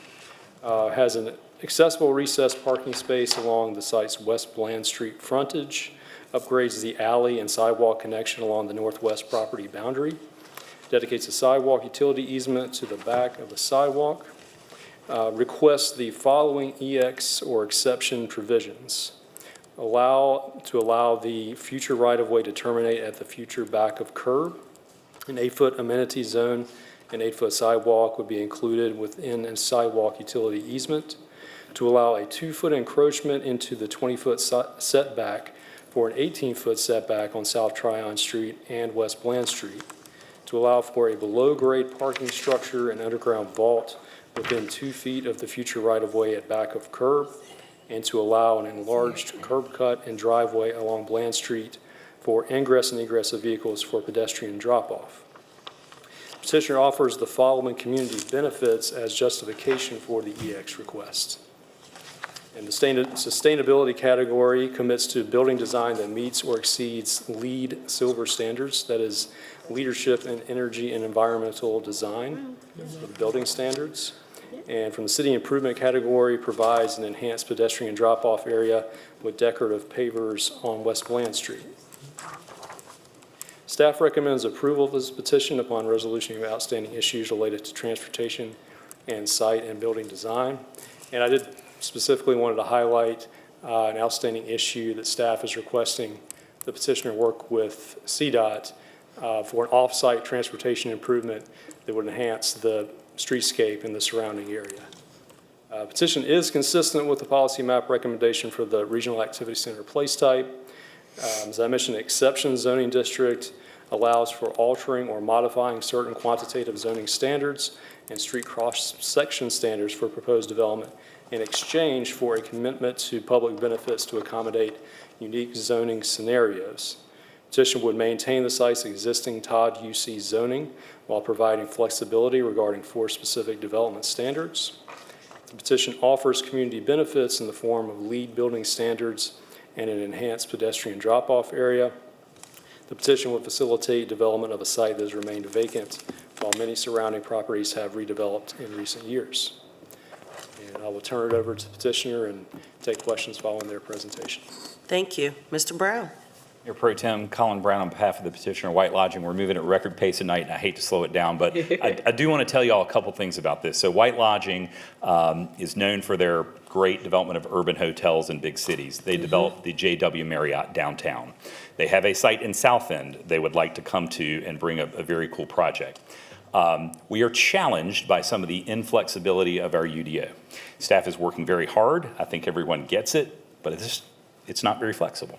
has an accessible recessed parking space along the site's West Bland Street frontage, upgrades the alley and sidewalk connection along the northwest property boundary, dedicates a sidewalk utility easement to the back of the sidewalk, requests the following EX or exception provisions. Allow the future right-of-way to terminate at the future back of curb. An 8-foot amenity zone and 8-foot sidewalk would be included within a sidewalk utility easement. To allow a 2-foot encroachment into the 20-foot setback for an 18-foot setback on South Tryon Street and West Bland Street. To allow for a below-grade parking structure and underground vault within 2 feet of the future right-of-way at back of curb, and to allow an enlarged curb cut and driveway along Bland Street for ingress and egress of vehicles for pedestrian drop-off. Petitioner offers the following community benefits as justification for the EX request. And the sustainability category commits to building design that meets or exceeds LEED Silver standards, that is leadership in energy and environmental design, for the building standards. And from the city improvement category, provides an enhanced pedestrian drop-off area with decorative pavers on West Bland Street. Staff recommends approval of this petition upon resolution of outstanding issues related to transportation and site and building design. And I did specifically wanted to highlight an outstanding issue that staff is requesting the petitioner work with CDOT for an off-site transportation improvement that would enhance the streetscape in the surrounding area. Petition is consistent with the policy map recommendation for the Regional Activity Center place type. As I mentioned, exception zoning district allows for altering or modifying certain quantitative zoning standards and street cross-section standards for proposed development in exchange for a commitment to public benefits to accommodate unique zoning scenarios. Petition would maintain the site's existing TOD UC zoning while providing flexibility regarding 4 specific development standards. The petition offers community benefits in the form of LEED building standards and an enhanced pedestrian drop-off area. The petition would facilitate development of a site that has remained vacant while many surrounding properties have redeveloped in recent years. And I will turn it over to the petitioner and take questions following their presentation. Thank you. Mr. Brown. Mayor Pro Tem Colin Brown on behalf of the petitioner, White Lodging. We're moving at record pace tonight, and I hate to slow it down, but I do want to tell you all a couple things about this. So White Lodging is known for their great development of urban hotels in big cities. They developed the JW Marriott downtown. They have a site in South End they would like to come to and bring a very cool project. We are challenged by some of the inflexibility of our UDO. Staff is working very hard. I think everyone gets it, but it's it's not very flexible.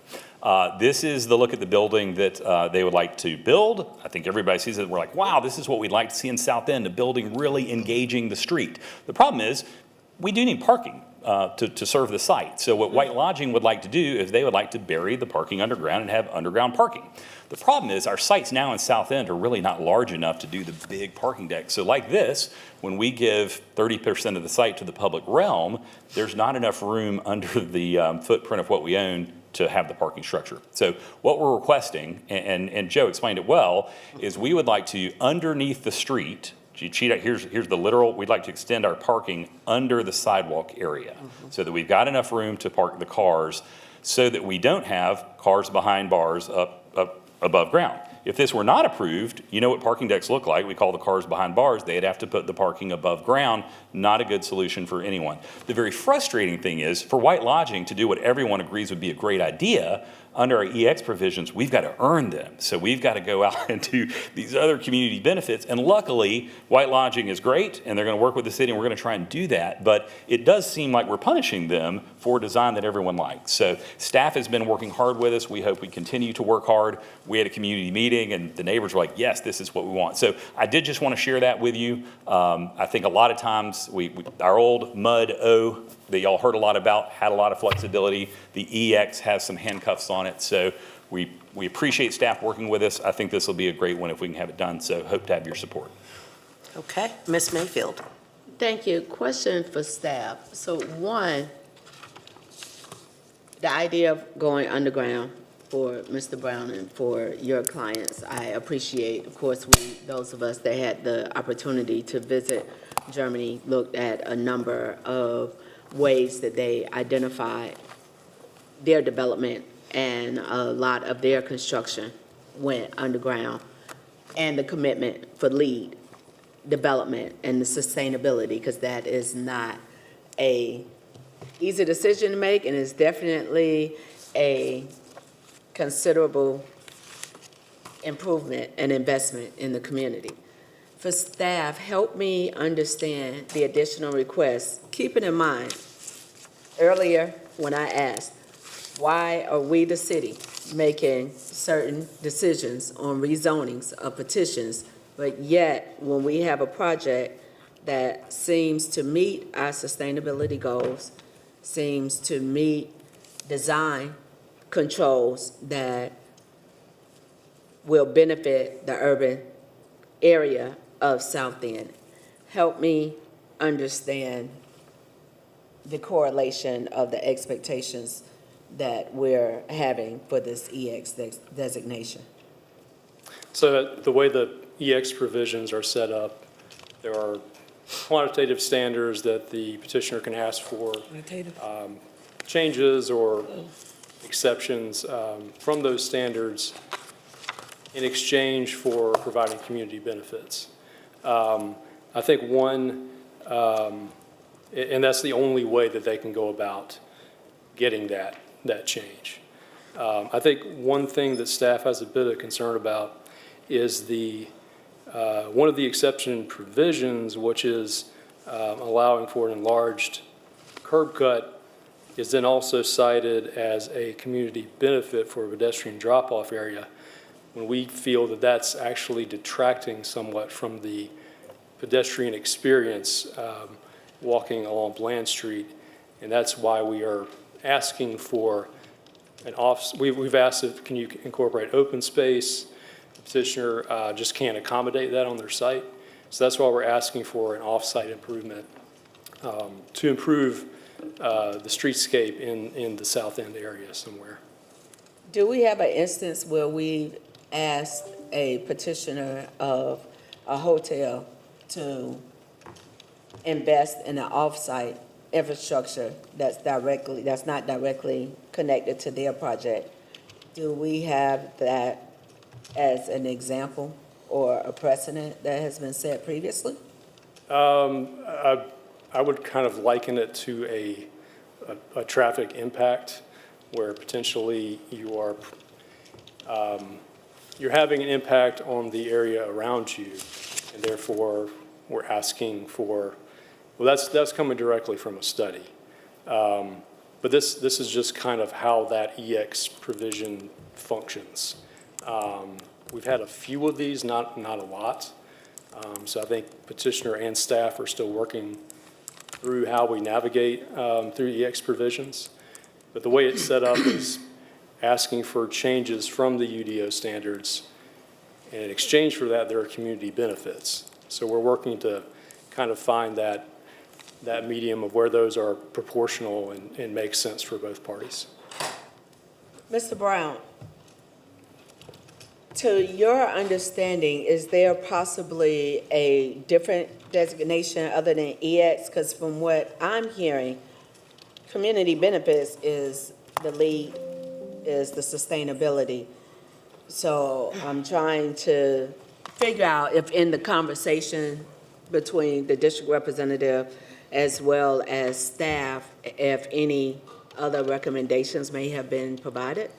This is the look at the building that they would like to build. I think everybody sees it. We're like, wow, this is what we'd like to see in South End, a building really engaging the street. The problem is we do need parking to serve the site. So what White Lodging would like to do is they would like to bury the parking underground and have underground parking. The problem is our sites now in South End are really not large enough to do the big parking deck. So like this, when we give 30% of the site to the public realm, there's not enough room under the footprint of what we own to have the parking structure. So what we're requesting, and Joe explained it well, is we would like to, underneath the street, here's the literal, we'd like to extend our parking under the sidewalk area so that we've got enough room to park the cars so that we don't have cars behind bars up above ground. If this were not approved, you know what parking decks look like. We call the cars behind bars. They'd have to put the parking above ground. Not a good solution for anyone. The very frustrating thing is for White Lodging to do what everyone agrees would be a great idea, under our EX provisions, we've got to earn them. So we've got to go out and do these other community benefits. And luckily, White Lodging is great, and they're going to work with the city, and we're going to try and do that. But it does seem like we're punishing them for a design that everyone likes. So staff has been working hard with us. We hope we continue to work hard. We had a community meeting, and the neighbors were like, yes, this is what we want. So I did just want to share that with you. I think a lot of times, our old MUD O that y'all heard a lot about had a lot of flexibility. The EX has some handcuffs on it. So we appreciate staff working with us. I think this will be a great one if we can have it done. So hope to have your support. Okay, Ms. Mayfield. Thank you. Question for staff. So one, the idea of going underground for Mr. Brown and for your clients, I appreciate. Of course, those of us that had the opportunity to visit Germany looked at a number of ways that they identified their development, and a lot of their construction went underground, and the commitment for LEED development and the sustainability, because that is not a easy decision to make, and it's definitely a considerable improvement and investment in the community. For staff, help me understand the additional requests, keeping in mind, earlier when I asked, why are we, the city, making certain decisions on rezonings of petitions, but yet when we have a project that seems to meet our sustainability goals, seems to meet design controls that will benefit the urban area of South End. Help me understand the correlation of the expectations that we're having for this EX designation. So the way the EX provisions are set up, there are quantitative standards that the petitioner can ask for, changes or exceptions from those standards in exchange for providing community benefits. I think one, and that's the only way that they can go about getting that change. I think one thing that staff has a bit of concern about is one of the exception provisions, which is allowing for an enlarged curb cut, is then also cited as a community benefit for a pedestrian drop-off area, when we feel that that's actually detracting somewhat from the pedestrian experience walking along Bland Street. And that's why we are asking for we've asked if can you incorporate open space. The petitioner just can't accommodate that on their site. So that's why we're asking for an off-site improvement to improve the streetscape in the South End area somewhere. Do we have an instance where we asked a petitioner of a hotel to invest in an off-site infrastructure that's not directly connected to their project? Do we have that as an example or a precedent that has been set previously? I would kind of liken it to a traffic impact, where potentially you're having an impact on the area around you, and therefore we're asking for, well, that's coming directly from a study. But this is just kind of how that EX provision functions. We've had a few of these, not a lot. So I think petitioner and staff are still working through how we navigate through EX provisions. But the way it's set up is asking for changes from the UDO standards, and in exchange for that, there are community benefits. So we're working to kind of find that medium of where those are proportional and make sense for both parties. Mr. Brown, to your understanding, is there possibly a different designation other than EX? Because from what I'm hearing, community benefits is the lead, is the sustainability. So I'm trying to figure out if in the conversation between the district representative as well as staff, if any other recommendations may have been provided?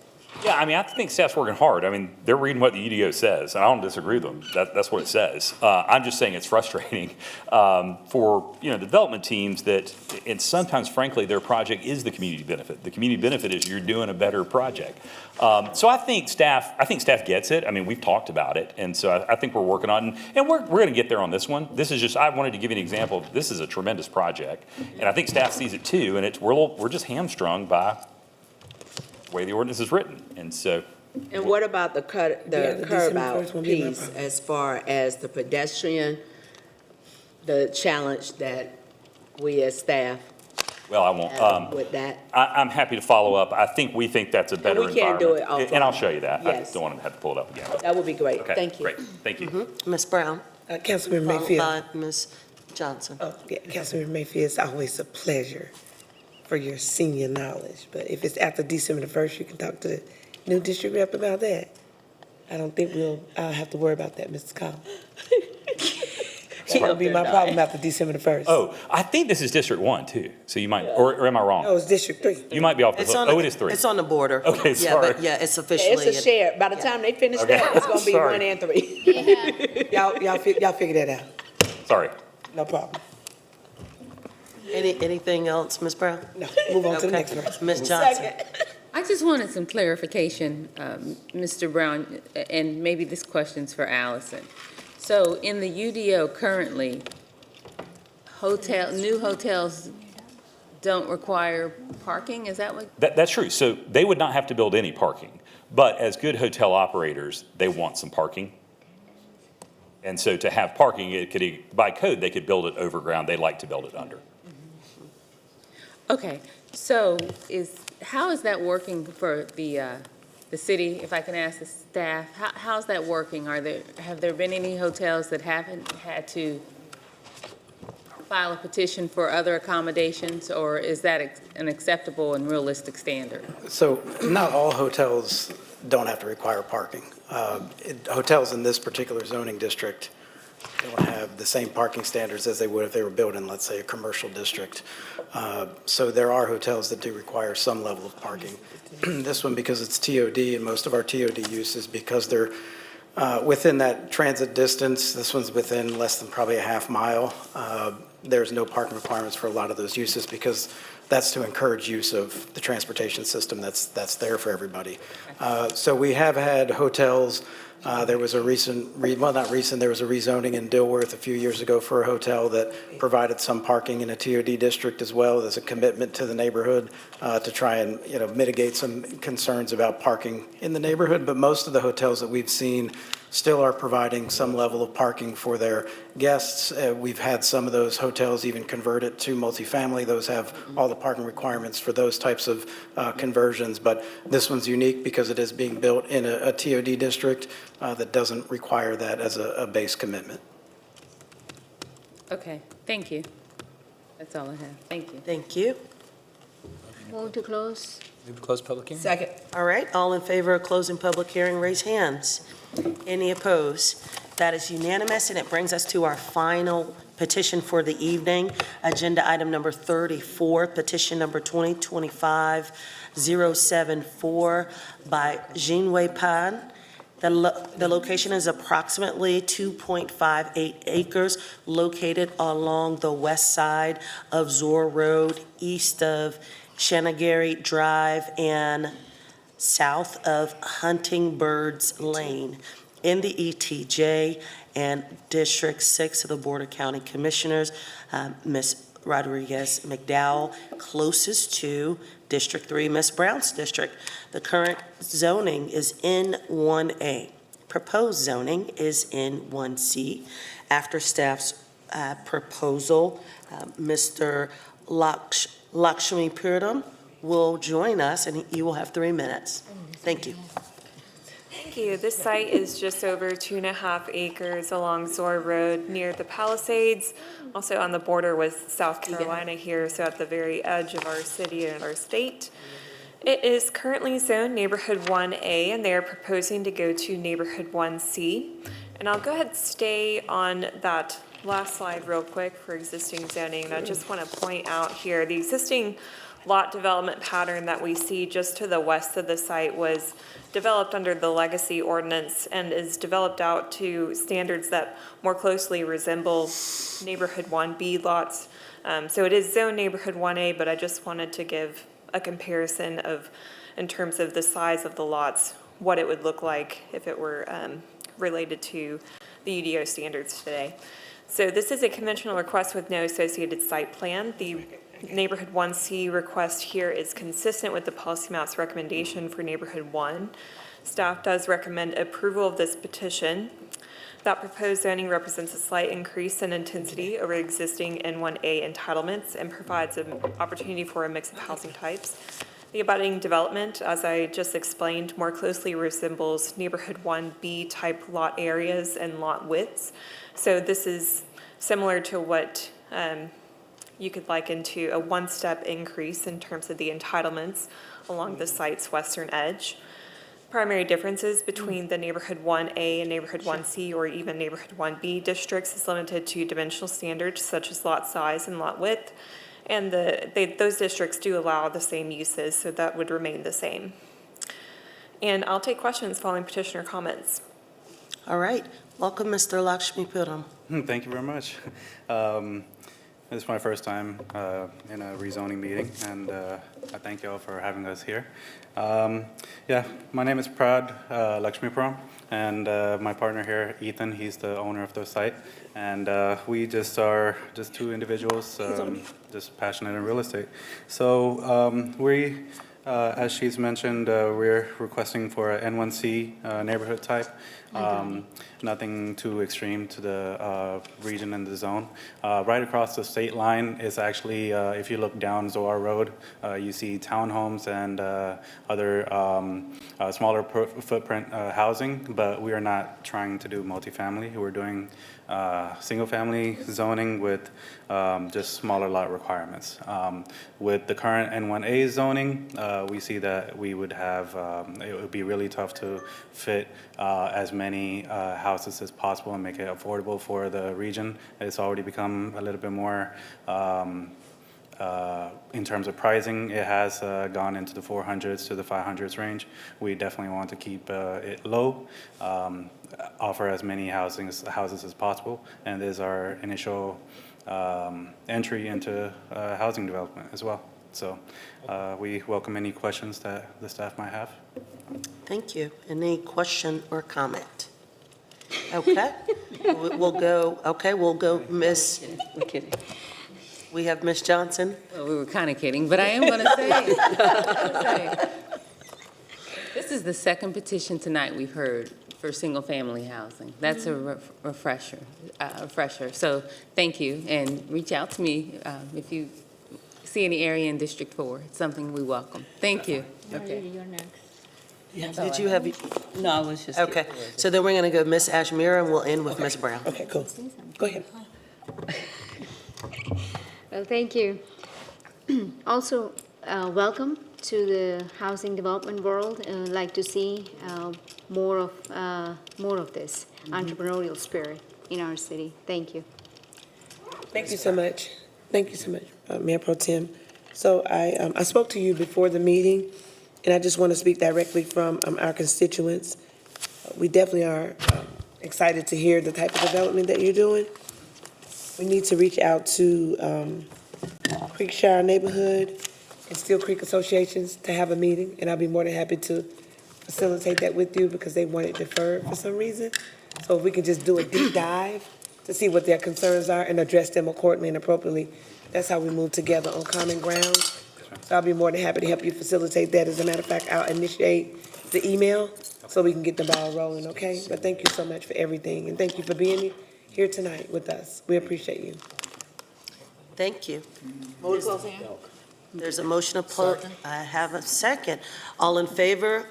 Yeah, I mean, I think staff's working hard. I mean, they're reading what the UDO says, and I don't disagree with them. That's what it says. I'm just saying it's frustrating for, the development teams that, and sometimes, frankly, their project is the community benefit. The community benefit is you're doing a better project. So I think staff gets it. I mean, we've talked about it, and so I think we're working on, and we're going to get there on this one. This is just, I wanted to give you an example. This is a tremendous project, and I think staff sees it too, and we're just hamstrung by the way the ordinance is written, and so. And what about the curb out piece as far as the pedestrian, the challenge that we as staff Well, I won't. have with that? I'm happy to follow up. I think we think that's a better we can't do it environment. And I'll show you that. Yes. I don't want to have to pull it up again. That would be great. Okay, Thank you. great. Thank you. Ms. Brown? Councilmember Followed Mayfield. by Ms. Johnson. Oh, yeah, Councilmember Mayfield, it's always a pleasure for your senior knowledge. But if it's after December the 1st, you can talk to the new district rep about that. I don't think I'll have to worry about that, Mrs. Collins. It won't be my problem after December the 1st. Oh, I think this is District 1 too, so you might, or am I wrong? No, it's District 3. You might be off the It's hook. on Oh, it is 3. It's on the border. Okay, Yeah, sorry. but yeah, it's Yeah, officially. it's a shared. By the time they finish Okay. that, it's gonna be Sorry. 1 and 3. Y'all figure that out. Sorry. No problem. Anything else, Ms. Brown? No, move on to the Okay. next person. Ms. Johnson? I just wanted some clarification, Mr. Brown, and maybe this question's for Allison. So in the UDO currently, new hotels don't require parking? Is that what? That's true. So they would not have to build any parking, but as good hotel operators, they want some parking. And so to have parking, by code, they could build it overground. They like to build it under. Okay, so how is that working for the city? If I can ask the staff, how's that working? Have there been any hotels that haven't had to file a petition for other accommodations, or is that an acceptable and realistic standard? So not all hotels don't have to require parking. Hotels in this particular zoning district don't have the same parking standards as they would if they were built in, let's say, a commercial district. So there are hotels that do require some level of parking. This one, because it's TOD, and most of our TOD uses, because they're within that transit distance, this one's within less than probably a half mile. There's no parking requirements for a lot of those uses because that's to encourage use of the transportation system that's there for everybody. So we have had hotels. There was a there was a rezoning in Dilworth a few years ago for a hotel that provided some parking in a TOD district as well. There's a commitment to the neighborhood to try and, mitigate some concerns about parking in the neighborhood. But most of the hotels that we've seen still are providing some level of parking for their guests. We've had some of those hotels even converted to multifamily. Those have all the parking requirements for those types of conversions. But this one's unique because it is being built in a TOD district that doesn't require that as a base commitment. Okay, thank you. That's all I have. Thank you. Thank you. Move to close. Move to close public hearing. Second. All right, all in favor of closing public hearing, raise hands. Any opposed? That is unanimous, and it brings us to our final petition for the evening, agenda item number 34, petition number 2025-074 by Jinwei Pan. The location is approximately 2.58 acres located along the west side of Zor Road, east of Shanagary Drive, and south of Hunting Birds Lane in the ETJ and District 6 of the Board of County Commissioners. Ms. Rodriguez McDowell, closest to District 3, Ms. Brown's district. The current zoning is in 1A. Proposed zoning is in 1C. After staff's proposal, Mr. Lakshmi Puram will join us, and you will have 3 minutes. Thank you. Thank you. This site is just over 2.5 acres along Zor Road near the Palisades, also on the border with South Carolina here, so at the very edge of our city and our state. It is currently zoned Neighborhood 1A, and they are proposing to go to Neighborhood 1C. And I'll go ahead and stay on that last slide real quick for existing zoning. And I just want to point out here, the existing lot development pattern that we see just to the west of the site was developed under the legacy ordinance and is developed out to standards that more closely resemble Neighborhood 1B lots. So it is zoned Neighborhood 1A, but I just wanted to give a comparison of, in terms of the size of the lots, what it would look like if it were related to the UDO standards today. So this is a conventional request with no associated site plan. The Neighborhood 1C request here is consistent with the policy map's recommendation for Neighborhood 1. Staff does recommend approval of this petition. That proposed zoning represents a slight increase in intensity over existing N1A entitlements and provides an opportunity for a mix of housing types. The abutting development, as I just explained, more closely resembles Neighborhood 1B type lot areas and lot widths. So this is similar to what you could liken to a one-step increase in terms of the entitlements along the site's western edge. Primary differences between the Neighborhood 1A and Neighborhood 1C or even Neighborhood 1B districts is limited to dimensional standards such as lot size and lot width. And those districts do allow the same uses, so that would remain the same. And I'll take questions following petitioner comments. All right. Welcome, Mr. Lakshmi Puram. Thank you very much. This is my first time in a rezoning meeting, and I thank you all for having us here. Yeah, my name is Prad Lakshmipuram, and my partner here, Ethan, he's the owner of the site. And we just are just two individuals just passionate in real estate. So we, as she's mentioned, we're requesting for a N1C neighborhood type. Nothing too extreme to the region and the zone. Right across the state line is actually, if you look down Zoar Road, you see townhomes and other smaller footprint housing, but we are not trying to do multifamily. We're doing single-family zoning with just smaller lot requirements. With the current N1A zoning, we see that we would have, it would be really tough to fit as many houses as possible and make it affordable for the region. It's already become a little bit more, in terms of pricing, it has gone into the 400s to the 500s range. We definitely want to keep it low, offer as many houses as possible, and there's our initial entry into housing development as well. So we welcome any questions that the staff might have. Thank you. Any question or comment? Okay. We'll go, Miss. We're kidding. We have Miss Johnson. Well, we were kind of kidding, but I am going to say, this is the second petition tonight we've heard for single-family housing. That's a refresher. So thank you, and reach out to me if you see any area in District 4. It's something we welcome. Thank you. Okay. You're next. Did you have? No, I was just. Okay. So then we're going to go Miss Ashmira, and we'll end with Miss Brown. Okay, cool. Go ahead. Well, thank you. Also, welcome to the housing development world. I'd like to see more of this entrepreneurial spirit in our city. Thank you. Thank you so much. Thank you so much, Mayor Pro Tem. So I spoke to you before the meeting, and I just want to speak directly from our constituents. We definitely are excited to hear the type of development that you're doing. We need to reach out to Creekshire neighborhood and Steel Creek Associations to have a meeting, and I'll be more than happy to facilitate that with you because they want it deferred for some reason. So if we can just do a deep dive to see what their concerns are and address them accordingly and appropriately, that's how we move together on common ground. So I'll be more than happy to help you facilitate that. As a matter of fact, I'll initiate the email so we can get the ball rolling, okay? But thank you so much for everything, and thank you for being here tonight with us. We appreciate you. Thank you. Move to close hand. There's a motion to close. I have a second. All in favor,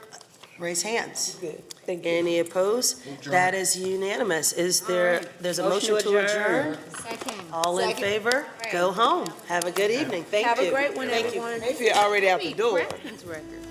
raise hands. Good, thank you. Any opposed? That is unanimous. Is there, there's a motion to adjourn? Second. All in favor? Go home. Have a good evening. Thank you. Have a great one, Thank you. everyone. Maybe you're already out the door. Record.